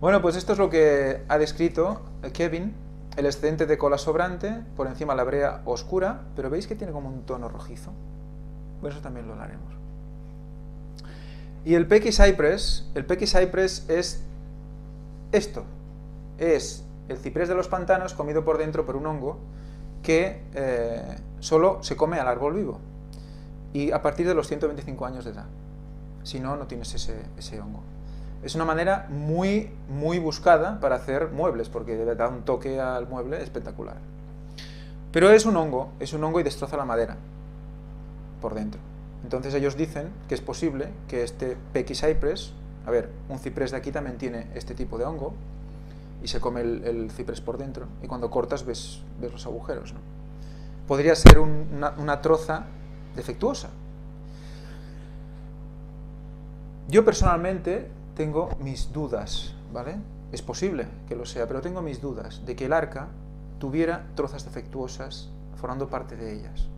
A: Bueno, pues esto es lo que ha descrito Kevin. El excedente de cola sobrante, por encima la brea oscura, pero veis que tiene como un tono rojizo. Bueno, eso también lo hablaremos. Y el Pecky Cypress es esto. Es el ciprés de los pantanos comido por dentro por un hongo que solo se come al árbol vivo. Y a partir de los 125 años de edad. Si no, no tienes ese hongo. Es una manera muy, muy buscada para hacer muebles, porque le da un toque al mueble espectacular. Pero es un hongo y destroza la madera por dentro. Entonces ellos dicen que es posible que este Pecky Cypress, a ver, un ciprés de aquí también tiene este tipo de hongo, y se come el ciprés por dentro, y cuando cortas ves los agujeros, ¿no? Podría ser una troza defectuosa. Yo personalmente tengo mis dudas, ¿vale? Es posible que lo sea, pero tengo mis dudas de que el arca tuviera trozas defectuosas formando parte de ellas.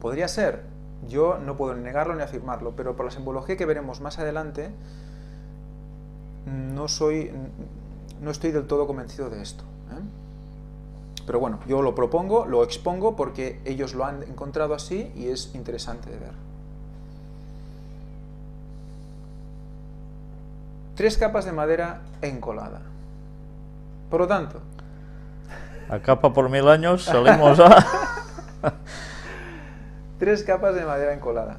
A: Podría ser, yo no puedo ni negarlo ni afirmarlo, pero por la simbología que veremos más adelante, no estoy del todo convencido de esto, ¿eh? Pero bueno, yo lo propongo, lo expongo porque ellos lo han encontrado así y es interesante de ver. 3 capas de madera encolada. Por lo tanto,
B: A capa por 1000 años salimos a...
A: 3 capas de madera encolada.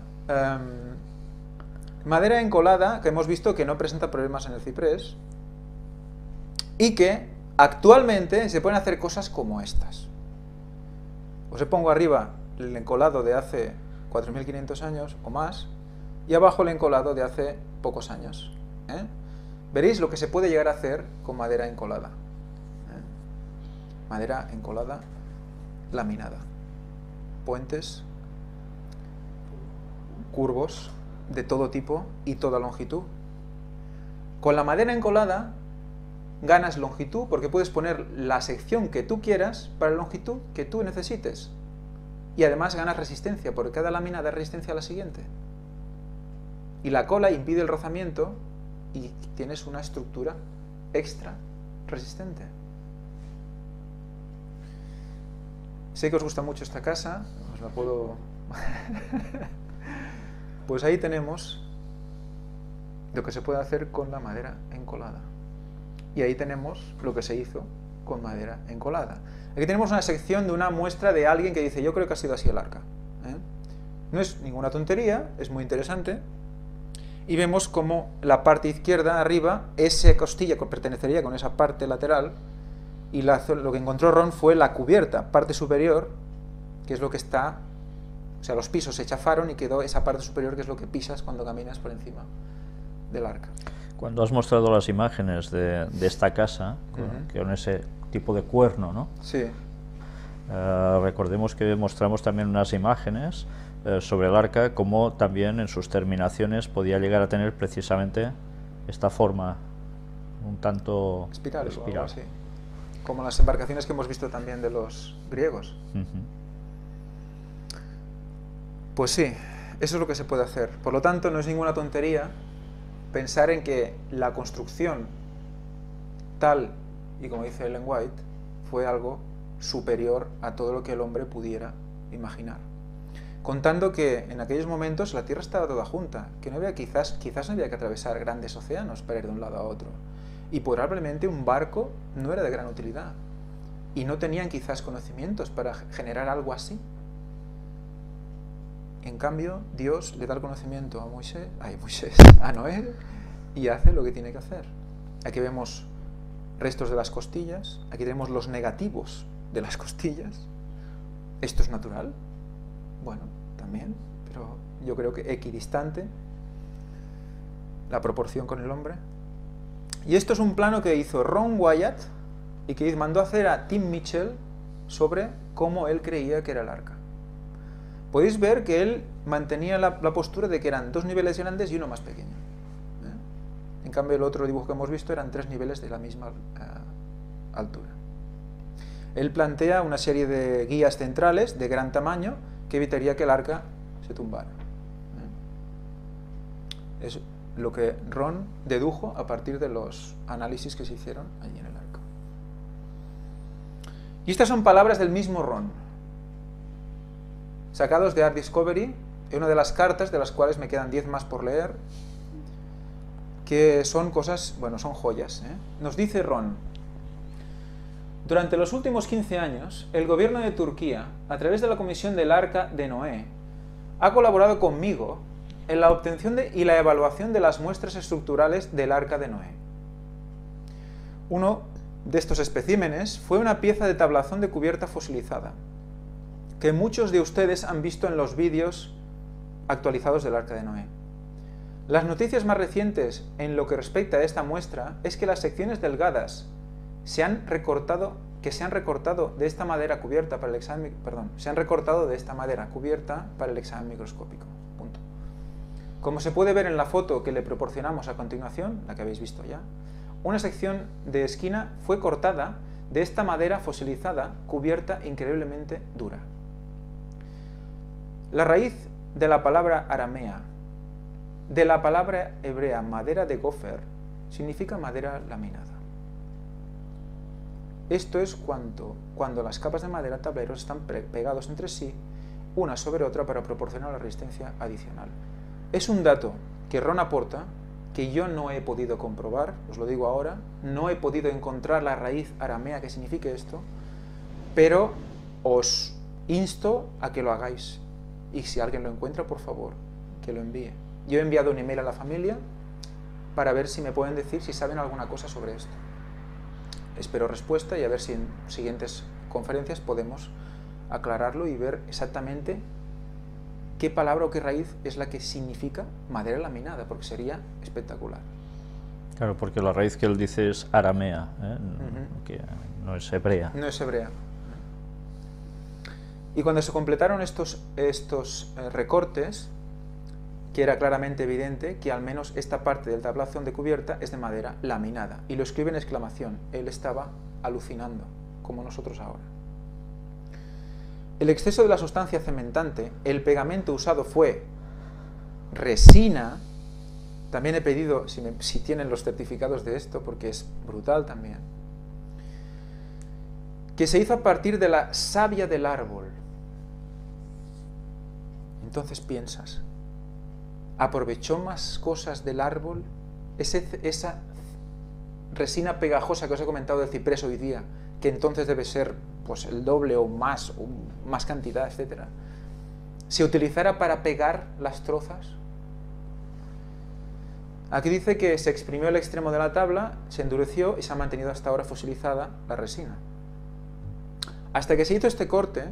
A: Madera encolada que hemos visto que no presenta problemas en el ciprés y que actualmente se pueden hacer cosas como estas. Os pongo arriba el encolado de hace 4500 años o más y abajo el encolado de hace pocos años, ¿eh? Veréis lo que se puede llegar a hacer con madera encolada, ¿eh? Madera encolada laminada, puentes curvos de todo tipo y toda longitud. Con la madera encolada ganas longitud porque puedes poner la sección que tú quieras para la longitud que tú necesites, y además ganas resistencia porque cada lámina da resistencia a la siguiente, y la cola impide el rozamiento y tienes una estructura extra resistente. Sé que os gusta mucho esta casa, os la puedo... Pues ahí tenemos lo que se puede hacer con la madera encolada. Y ahí tenemos lo que se hizo con madera encolada. Aquí tenemos una sección de una muestra de alguien que dice, yo creo que ha sido así el arca, ¿eh? No es ninguna tontería, es muy interesante. Y vemos como la parte izquierda, arriba, esa costilla que pertenecería con esa parte lateral, y lo que encontró Ron fue la cubierta, parte superior, que es lo que está, o sea, los pisos se chafaron y quedó esa parte superior, que es lo que pisas cuando caminas por encima del arca.
B: Cuando has mostrado las imágenes de esta casa, con ese tipo de cuerno, ¿no?
A: Sí.
B: Recordemos que mostramos también unas imágenes sobre el arca, como también en sus terminaciones podía llegar a tener precisamente esta forma un tanto
A: espiral, o algo
B: espiral.
A: así. Como las embarcaciones que hemos visto también de los griegos. Pues sí, eso es lo que se puede hacer. Por lo tanto, no es ninguna tontería pensar en que la construcción tal y como dice Ellen White fue algo superior a todo lo que el hombre pudiera imaginar. Contando que en aquellos momentos la Tierra estaba toda junta, que no había quizás no había que atravesar grandes océanos para ir de un lado a otro. Y probablemente un barco no era de gran utilidad. Y no tenían quizás conocimientos para generar algo así. En cambio, Dios le da el conocimiento a Noé, y hace lo que tiene que hacer. Aquí vemos restos de las costillas, aquí tenemos los negativos de las costillas. ¿Esto es natural? Bueno, también, pero yo creo que equidistante la proporción con el hombre. Y esto es un plano que hizo Ron Wyatt y que mandó a hacer a Tim Mitchell sobre cómo él creía que era el arca. Podéis ver que él mantenía la postura de que eran 2 niveles grandes y uno más pequeño. En cambio, el otro dibujo que hemos visto eran 3 niveles de la misma altura. Él plantea una serie de guías centrales de gran tamaño que evitaría que el arca se tumbara. Es lo que Ron dedujo a partir de los análisis que se hicieron allí en el arca. Y estas son palabras del mismo Ron, sacados de Art Discovery, en una de las cartas, de las cuales me quedan 10 más por leer, que son cosas, bueno, son joyas. Nos dice Ron: durante los últimos 15 años, el gobierno de Turquía, a través de la Comisión del Arca de Noé, ha colaborado conmigo en la obtención y la evaluación de las muestras estructurales del Arca de Noé. Uno de estos especímenes fue una pieza de tablazón de cubierta fosilizada, que muchos de ustedes han visto en los vídeos actualizados del Arca de Noé. Las noticias más recientes en lo que respecta a esta muestra es que las secciones delgadas se han recortado de esta madera cubierta para el examen, microscópico. Punto. Como se puede ver en la foto que le proporcionamos a continuación, la que habéis visto ya, una sección de esquina fue cortada de esta madera fosilizada cubierta increíblemente dura. La raíz de la palabra aramea, de la palabra hebrea madera de gofer, significa madera laminada. Esto es cuando las capas de madera tableros están pegados entre sí, una sobre otra, para proporcionar la resistencia adicional. Es un dato que Ron aporta, que yo no he podido comprobar, os lo digo ahora, no he podido encontrar la raíz aramea que signifique esto, pero os insto a que lo hagáis. Y si alguien lo encuentra, por favor, que lo envíe. Yo he enviado un email a la familia para ver si me pueden decir si saben alguna cosa sobre esto. Espero respuesta y a ver si en siguientes conferencias podemos aclararlo y ver exactamente qué palabra o qué raíz es la que significa madera laminada, porque sería espectacular.
B: Claro, porque la raíz que él dice es aramea, que no es hebrea.
A: No es hebrea. Y cuando se completaron estos recortes, que era claramente evidente que al menos esta parte del tablazón de cubierta es de madera laminada. Y lo escribe en exclamación. Él estaba alucinando, como nosotros ahora. El exceso de la sustancia cementante, el pegamento usado fue resina. También he pedido si tienen los certificados de esto, porque es brutal también. Que se hizo a partir de la savia del árbol. Entonces piensas, ¿aprovechó más cosas del árbol? Esa resina pegajosa que os he comentado del ciprés hoy día, que entonces debe ser pues el doble o más cantidad, etc. ¿Se utilizara para pegar las trozas? Aquí dice que se exprimió el extremo de la tabla, se endureció y se ha mantenido hasta ahora fosilizada la resina. Hasta que se hizo este corte,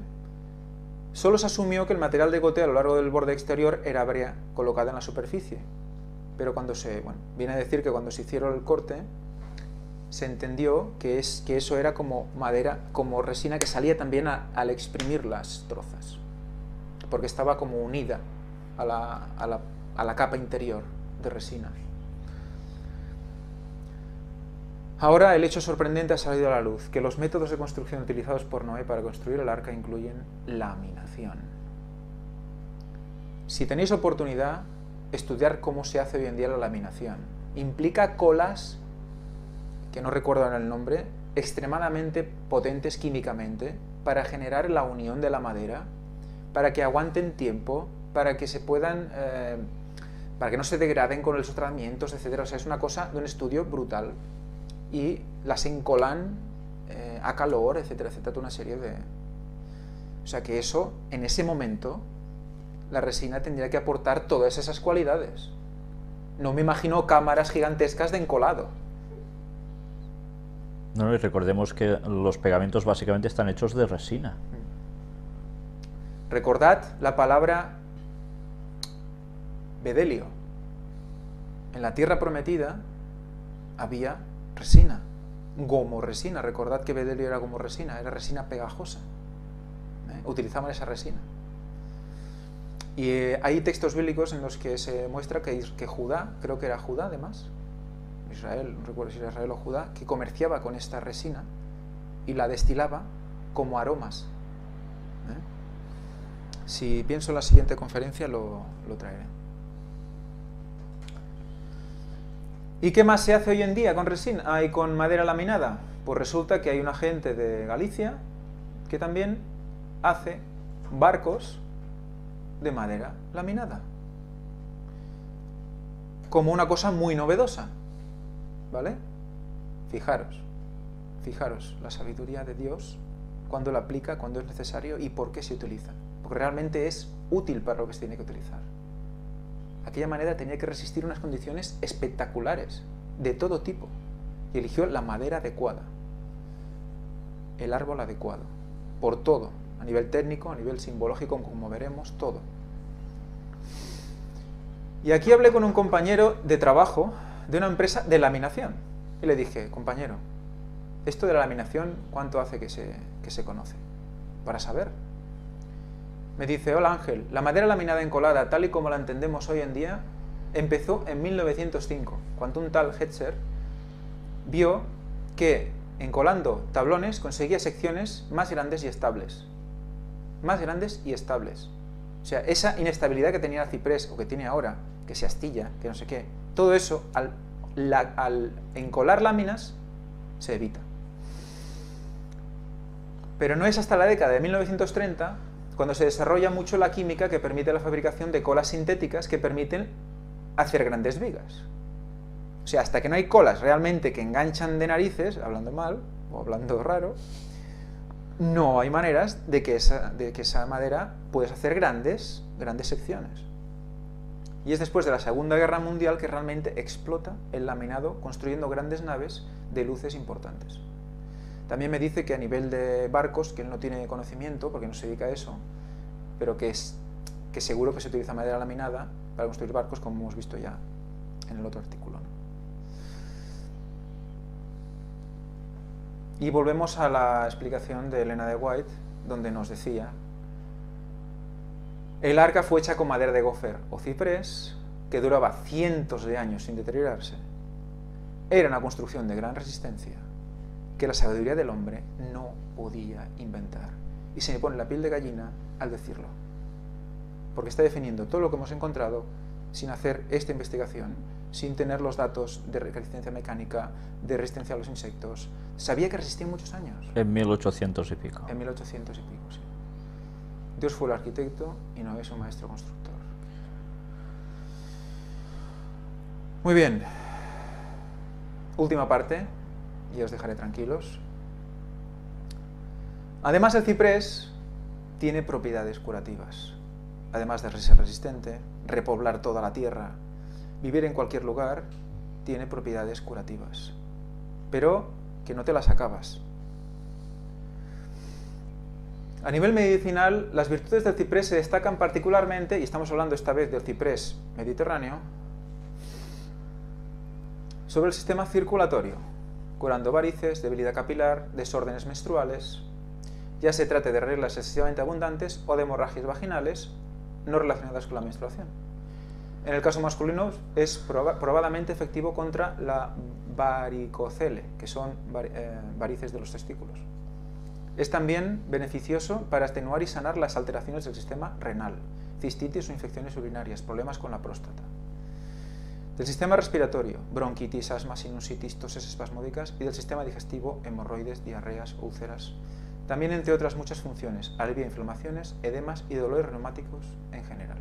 A: solo se asumió que el material de goteo a lo largo del borde exterior era brea colocada en la superficie. Pero viene a decir que cuando se hicieron el corte, se entendió que eso era como madera, como resina que salía también al exprimir las trozas, porque estaba como unida a la capa interior de resina. Ahora el hecho sorprendente ha salido a la luz, que los métodos de construcción utilizados por Noé para construir el arca incluyen laminación. Si tenéis oportunidad, estudiar cómo se hace hoy en día la laminación. Implica colas, que no recuerdo ahora el nombre, extremadamente potentes químicamente para generar la unión de la madera, para que aguanten tiempo, para que se puedan, para que no se degraden con los tratamientos, etc. O sea, es una cosa de un estudio brutal. Y las encolan a calor, etcétera, etcétera, toda una serie de... O sea que eso, en ese momento, la resina tendría que aportar todas esas cualidades. No me imagino cámaras gigantescas de encolado.
B: No, y recordemos que los pegamentos básicamente están hechos de resina.
A: Recordad la palabra bedelio. En la tierra prometida había resina, gomorresina. Recordad que bedelio era gomorresina, era resina pegajosa. Utilizaban esa resina. Y hay textos bíblicos en los que se muestra que Judá, creo que era Judá además, Israel, no recuerdo si era Israel o Judá, que comerciaba con esta resina y la destilaba como aromas. Si pienso en la siguiente conferencia lo traeré. ¿Y qué más se hace hoy en día con resina y con madera laminada? Pues resulta que hay una gente de Galicia que también hace barcos de madera laminada, como una cosa muy novedosa, ¿vale? Fijaros la sabiduría de Dios, cuando la aplica, cuando es necesario y por qué se utiliza, porque realmente es útil para lo que se tiene que utilizar. Aquella manera tenía que resistir unas condiciones espectaculares, de todo tipo, y eligió la madera adecuada, el árbol adecuado, por todo, a nivel técnico, a nivel simbológico, como veremos, todo. Y aquí hablé con un compañero de trabajo de una empresa de laminación, y le dije, compañero, esto de la laminación, ¿cuánto hace que se conoce? Para saber. Me dice, hola Ángel, la madera laminada encolada, tal y como la entendemos hoy en día, empezó en 1905, cuando un tal Hetzer vio que encolando tablones conseguía secciones más grandes y estables. Más grandes y estables. O sea, esa inestabilidad que tenía el ciprés, o que tiene ahora, que se astilla, que no sé qué, todo eso, al encolar láminas, se evita. Pero no es hasta la década de 1930 cuando se desarrolla mucho la química que permite la fabricación de colas sintéticas que permiten hacer grandes vigas. O sea, hasta que no hay colas realmente que enganchan de narices, hablando mal o hablando raro, no hay maneras de que esa madera puedes hacer grandes secciones. Y es después de la Segunda Guerra Mundial que realmente explota el laminado construyendo grandes naves de luces importantes. También me dice que a nivel de barcos, que él no tiene conocimiento porque no se dedica a eso, pero que seguro que se utiliza madera laminada para construir barcos, como hemos visto ya en el otro artículo, ¿no? Y volvemos a la explicación de Elena de White, donde nos decía: el arca fue hecha con madera de gofer o ciprés, que duraba cientos de años sin deteriorarse. Era una construcción de gran resistencia, que la sabiduría del hombre no podía inventar. Y se me pone la piel de gallina al decirlo, porque está definiendo todo lo que hemos encontrado sin hacer esta investigación, sin tener los datos de resistencia mecánica, de resistencia a los insectos. Sabía que resistía muchos años.
B: En 1800 y pico.
A: En 1800 y pico, sí. Dios fue el arquitecto y Noé es un maestro constructor. Muy bien. Última parte, y os dejaré tranquilos. Además, el ciprés tiene propiedades curativas. Además de ser resistente, repoblar toda la tierra, vivir en cualquier lugar, tiene propiedades curativas. Pero que no te las acabas. A nivel medicinal, las virtudes del ciprés se destacan particularmente, y estamos hablando esta vez del ciprés mediterráneo, sobre el sistema circulatorio, curando varices, debilidad capilar, desórdenes menstruales, ya se trate de reglas excesivamente abundantes o de hemorragias vaginales no relacionadas con la menstruación. En el caso masculino es probadamente efectivo contra la varicocele, que son varices de los testículos. Es también beneficioso para atenuar y sanar las alteraciones del sistema renal, cistitis o infecciones urinarias, problemas con la próstata. Del sistema respiratorio, bronquitis, asma, sinusitis, toses espasmódicas, y del sistema digestivo, hemorroides, diarreas, úlceras. También, entre otras muchas funciones, alivia inflamaciones, edemas y dolores reumáticos en general.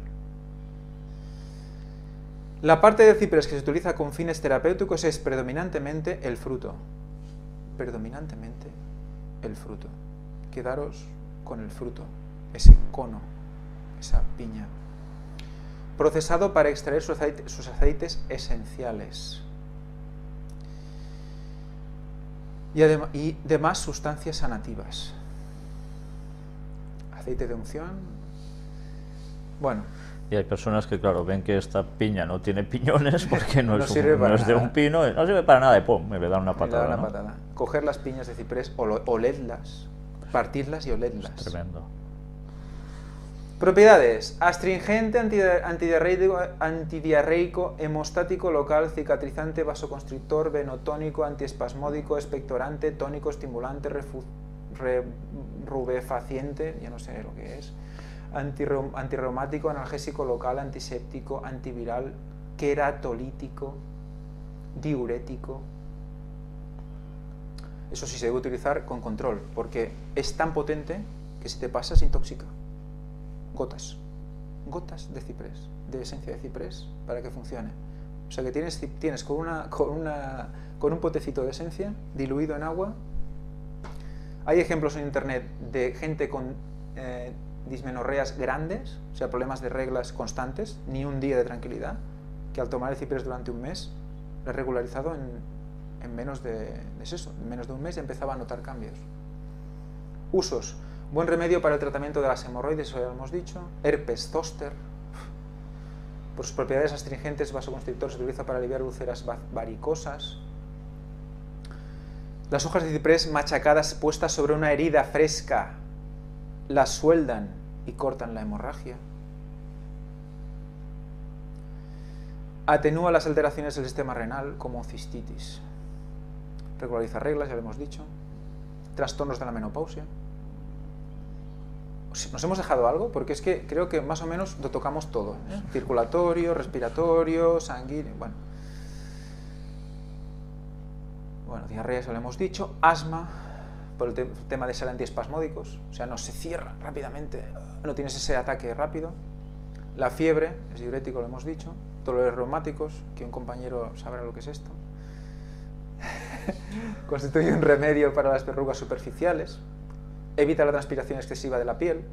A: La parte del ciprés que se utiliza con fines terapéuticos es predominantemente el fruto. Predominantemente el fruto. Quedaros con el fruto, ese cono, esa piña. Procesado para extraer sus aceites esenciales. Y demás sustancias sanativas. Aceite de unción. Bueno.
B: Y hay personas que, claro, ven que esta piña no tiene piñones porque no, es de un pino, no sirve para nada, y pum, me dan una patada.
A: Patada. Coger las piñas de ciprés, oledlas, partirlas y oledlas.
B: Es tremendo.
A: Propiedades: astringente, antidiarreico, hemostático local, cicatrizante, vasoconstrictor, venotónico, antiespasmódico, expectorante, tónico, estimulante, rubefaciente, ya no sé lo que es, antirreumático, analgésico local, antiséptico, antiviral, queratolítico, diurético. Eso sí se debe utilizar con control, porque es tan potente que si te pasas intoxica. Gotas de ciprés, de esencia de ciprés, para que funcione. O sea que tienes con un potecito de esencia diluido en agua. Hay ejemplos en internet de gente con dismenorreas grandes, o sea, problemas de reglas constantes, ni un día de tranquilidad, que al tomar el ciprés durante un mes, lo he regularizado en menos de un mes, y empezaba a notar cambios. Usos: buen remedio para el tratamiento de las hemorroides, eso ya lo hemos dicho. Herpes zóster, por sus propiedades astringentes, vasoconstrictor, se utiliza para aliviar úlceras varicosas. Las hojas de ciprés machacadas puestas sobre una herida fresca las sueldan y cortan la hemorragia. Atenúa las alteraciones del sistema renal, como cistitis. Regulariza reglas, ya lo hemos dicho. Trastornos de la menopausia. ¿Nos hemos dejado algo? Porque es que creo que más o menos lo tocamos todo, ¿eh? Circulatorio, respiratorio, sanguíneo, bueno, diarrea, ya lo hemos dicho. Asma, por el tema de ser antiespasmódicos, o sea, no se cierra rápidamente, no tienes ese ataque rápido. La fiebre, es diurético, lo hemos dicho. Dolores reumáticos, que un compañero sabrá lo que es esto. Constituye un remedio para las verrugas superficiales. Evita la transpiración excesiva de la piel.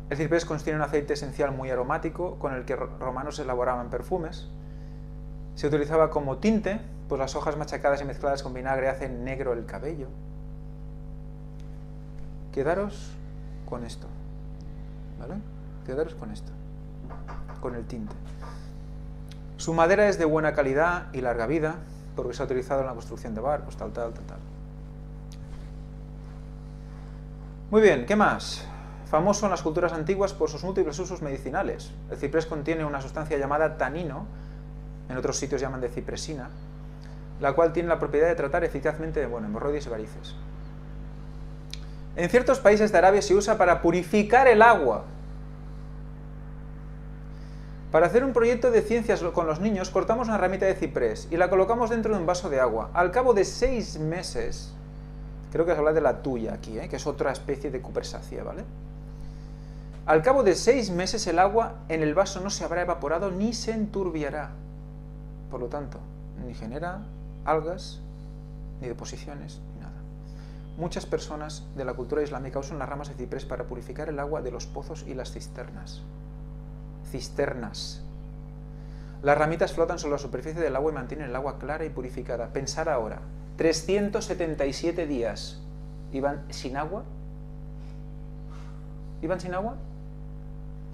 A: El ciprés contiene un aceite esencial muy aromático con el que romanos elaboraban perfumes. Se utilizaba como tinte, pues las hojas machacadas y mezcladas con vinagre hacen negro el cabello. Quedaros con esto, ¿vale? Quedaros con esto, con el tinte. Su madera es de buena calidad y larga vida, porque se ha utilizado en la construcción de barcos, tal. Muy bien, ¿qué más? Famoso en las culturas antiguas por sus múltiples usos medicinales. El ciprés contiene una sustancia llamada tanino, en otros sitios llaman de cipresina, la cual tiene la propiedad de tratar eficazmente hemorroides y varices. En ciertos países de Arabia se usa para purificar el agua. Para hacer un proyecto de ciencias con los niños, cortamos una ramita de ciprés y la colocamos dentro de un vaso de agua. Al cabo de 6 meses, creo que se habla de la tuya aquí, que es otra especie de cupersácea, ¿vale? Al cabo de 6 meses el agua en el vaso no se habrá evaporado ni se enturbiará. Por lo tanto, ni genera algas, ni deposiciones, ni nada. Muchas personas de la cultura islámica usan las ramas de ciprés para purificar el agua de los pozos y las cisternas. Las ramitas flotan sobre la superficie del agua y mantienen el agua clara y purificada. Pensar ahora, 377 días iban sin agua. ¿Iban sin agua?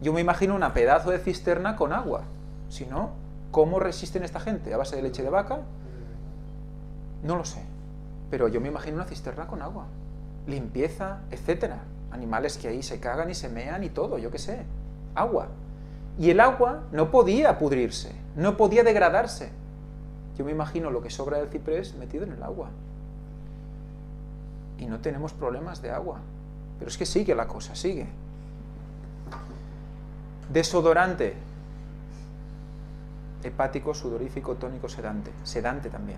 A: Yo me imagino una pedazo de cisterna con agua. Si no, ¿cómo resisten esta gente? ¿A base de leche de vaca? No lo sé. Pero yo me imagino una cisterna con agua. Limpieza, etcétera. Animales que ahí se cagan y se mean y todo, yo qué sé. Agua. Y el agua no podía pudrirse, no podía degradarse. Yo me imagino lo que sobra del ciprés metido en el agua. Y no tenemos problemas de agua. Pero es que sigue la cosa, sigue. Desodorante. Hepático, sudorífico, tónico, sedante. Sedante también,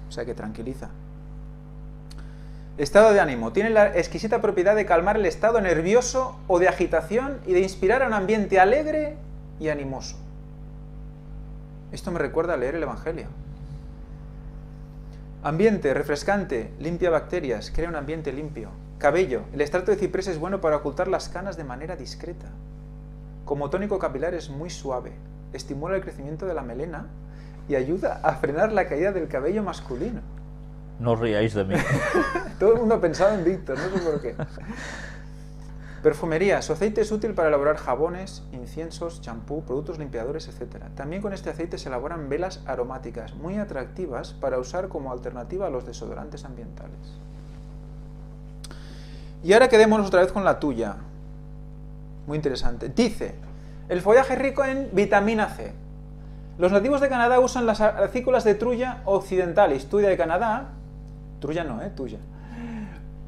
A: O sea que tranquiliza. Estado de ánimo. Tiene la exquisita propiedad de calmar el estado nervioso o de agitación y de inspirar a un ambiente alegre y animoso. Esto me recuerda a leer el Evangelio. Ambiente, refrescante, limpia bacterias, crea un ambiente limpio. Cabello. El extracto de ciprés es bueno para ocultar las canas de manera discreta. Como tónico capilar es muy suave. Estimula el crecimiento de la melena y ayuda a frenar la caída del cabello masculino.
B: No os riáis de mí.
A: Todo el mundo ha pensado en Víctor, no sé por qué. Perfumería. Su aceite es útil para elaborar jabones, inciensos, champú, productos limpiadores, etc. También con este aceite se elaboran velas aromáticas muy atractivas para usar como alternativa a los desodorantes ambientales. Y ahora quedémonos otra vez con la tuya. Muy interesante. Dice, el follaje es rico en vitamina C. Los nativos de Canadá usan las acículas de Trulla occidentalis, tuya de Canadá, Trulla no, tuya,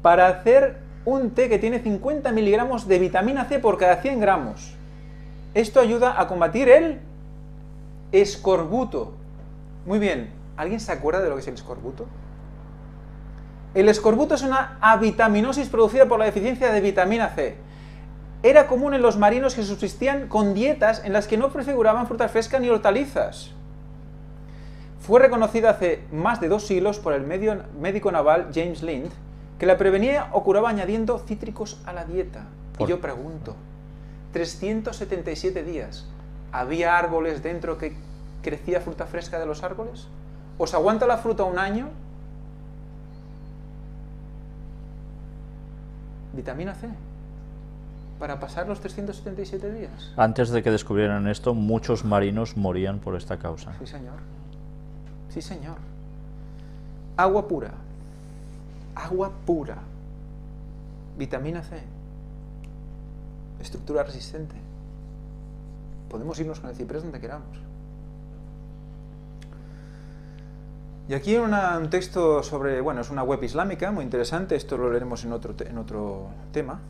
A: para hacer un té que tiene 50 miligramos de vitamina C por cada 100 gramos. Esto ayuda a combatir el escorbuto. Muy bien, ¿alguien se acuerda de lo que es el escorbuto? El escorbuto es una avitaminosis producida por la deficiencia de vitamina C. Era común en los marinos que subsistían con dietas en las que no prefiguraban fruta fresca ni hortalizas. Fue reconocida hace más de 2 siglos por el médico naval James Lind, que la prevenía o curaba añadiendo cítricos a la dieta. Y yo pregunto, 377 días, ¿había árboles dentro que crecía fruta fresca de los árboles? ¿Os aguanta la fruta un año? Vitamina C. Para pasar los 377 días.
B: Antes de que descubrieran esto, muchos marinos morían por esta causa.
A: Sí, señor. Sí, señor. Agua pura. Agua pura. Vitamina C. Estructura resistente. Podemos irnos con el ciprés donde queramos. Y aquí un texto sobre, bueno, es una web islámica muy interesante, esto lo leeremos en otro tema.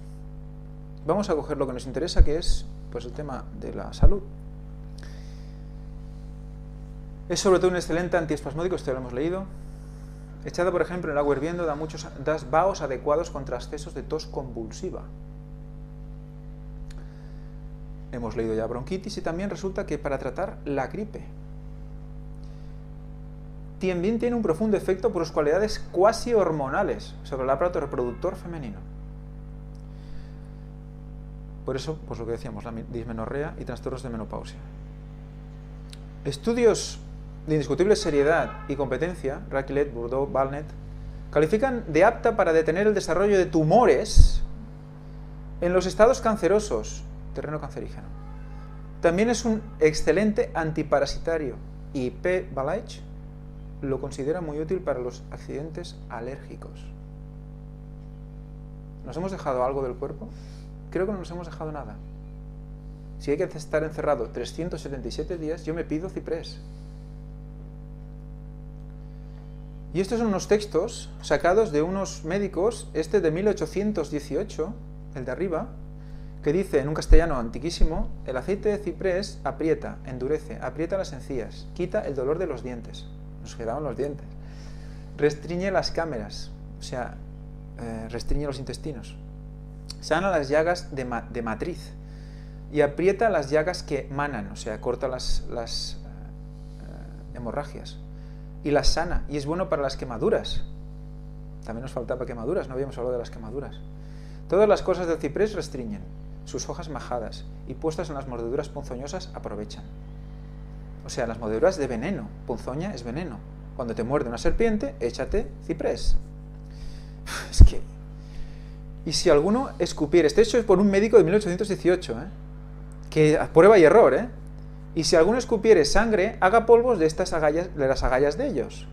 A: Vamos a coger lo que nos interesa, que es pues, el tema de la salud. Es sobre todo un excelente antiespasmódico, esto lo hemos leído. Echada, por ejemplo, en el agua hirviendo, da vaos adecuados contra excesos de tos convulsiva. Hemos leído ya bronquitis y también resulta que para tratar la gripe. También tiene un profundo efecto por sus cualidades cuasi hormonales sobre el aparato reproductor femenino. Por eso, pues lo que decíamos, la dismenorrea y trastornos de menopausia. Estudios de indiscutible seriedad y competencia, Raclette, Bourdeau, Balnet, califican de apta para detener el desarrollo de tumores en los estados cancerosos, terreno cancerígeno. También es un excelente antiparasitario y P. Balaich lo considera muy útil para los accidentes alérgicos. ¿Nos hemos dejado algo del cuerpo? Creo que no nos hemos dejado nada. Si hay que estar encerrado 377 días, yo me pido ciprés. Y estos son unos textos sacados de unos médicos, este de 1818, el de arriba, que dice en un castellano antiquísimo, el aceite de ciprés aprieta, endurece, aprieta las encías, quita el dolor de los dientes, nos quedaban los dientes, restringe las cámaras, o sea, restringe los intestinos, sana las llagas de matriz y aprieta las llagas que manan, o sea, corta las hemorragias y las sana, y es bueno para las quemaduras. También nos faltaba quemaduras, no habíamos hablado de las quemaduras. Todas las cosas del ciprés restringen, sus hojas majadas y puestas en las mordeduras ponzoñosas aprovechan. O sea, las mordeduras de veneno, ponzoña es veneno. Cuando te muerde una serpiente, échate ciprés. Es que... Y si alguno escupiere, este hecho es por un médico de 1818, que a prueba y error, y si alguno escupiere sangre, haga polvos de estas agallas, de las agallas de ellos.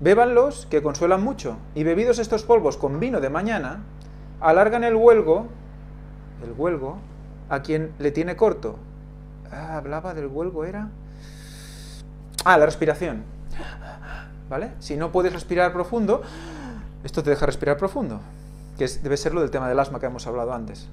A: Bébanlos, que consuelan mucho, y bebidos estos polvos con vino de mañana, alargan el huelgo a quien le tiene corto. Hablaba del huelgo, ¿era? La respiración. ¿vale? Si no puedes respirar profundo, esto te deja respirar profundo, que debe ser lo del tema del asma que hemos hablado antes.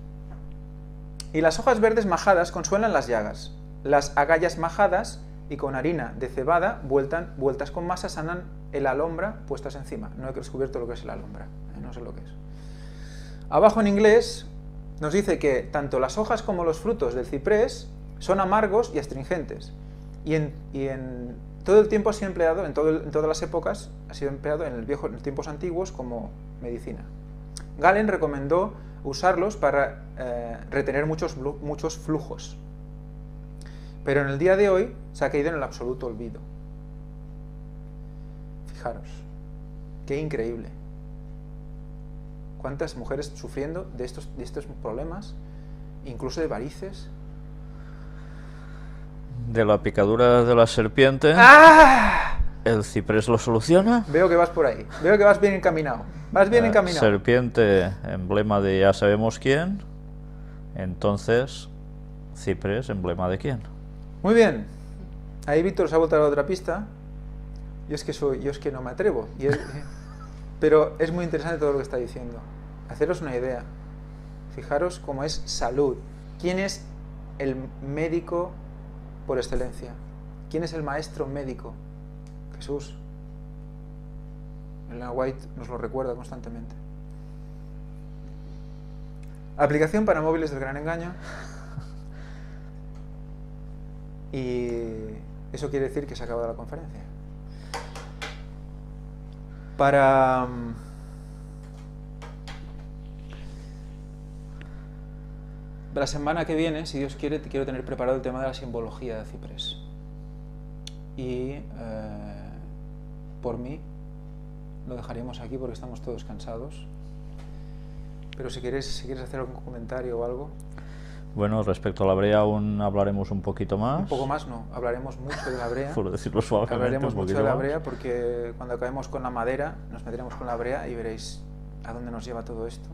A: Y las hojas verdes majadas consuelan las llagas. Las agallas majadas y con harina de cebada vueltas con masa sanan el alhombra puestas encima. No he descubierto lo que es el alhombra, no sé lo que es. Abajo en inglés nos dice que tanto las hojas como los frutos del ciprés son amargos y astringentes. Y en todo el tiempo ha sido empleado, en todas las épocas, ha sido empleado en tiempos antiguos como medicina. Galen recomendó usarlos para retener muchos flujos. Pero en el día de hoy se ha caído en el absoluto olvido. Fijaros, qué increíble. Cuántas mujeres sufriendo de estos problemas, incluso de varices.
B: De la picadura de la serpiente,
A: ¡Ah!
B: ¿el ciprés lo soluciona?
A: Veo que vas por ahí, veo que vas bien encaminado. Vas bien encaminado.
B: Serpiente, emblema de ya sabemos quién. Entonces, ciprés, emblema de quién.
A: Muy bien. Ahí Víctor se ha vuelto a la otra pista. Yo es que no me atrevo. Pero es muy interesante todo lo que está diciendo. Haceros una idea. Fijaros cómo es salud. ¿Quién es el médico por excelencia? ¿Quién es el maestro médico? Jesús. Ellen White nos lo recuerda constantemente. Aplicación para móviles del gran engaño. Y eso quiere decir que se ha acabado la conferencia. Para la semana que viene, si Dios quiere, quiero tener preparado el tema de la simbología de ciprés. Y por mí lo dejaremos aquí porque estamos todos cansados. Pero si quieres hacer algún comentario o algo.
B: Bueno, respecto a la brea aún hablaremos un poquito más.
A: Un poco más no, hablaremos mucho de la brea.
B: Por decirlo suavemente.
A: Hablaremos mucho de la brea porque cuando acabemos con la madera nos meteremos con la brea y veréis a dónde nos lleva todo esto.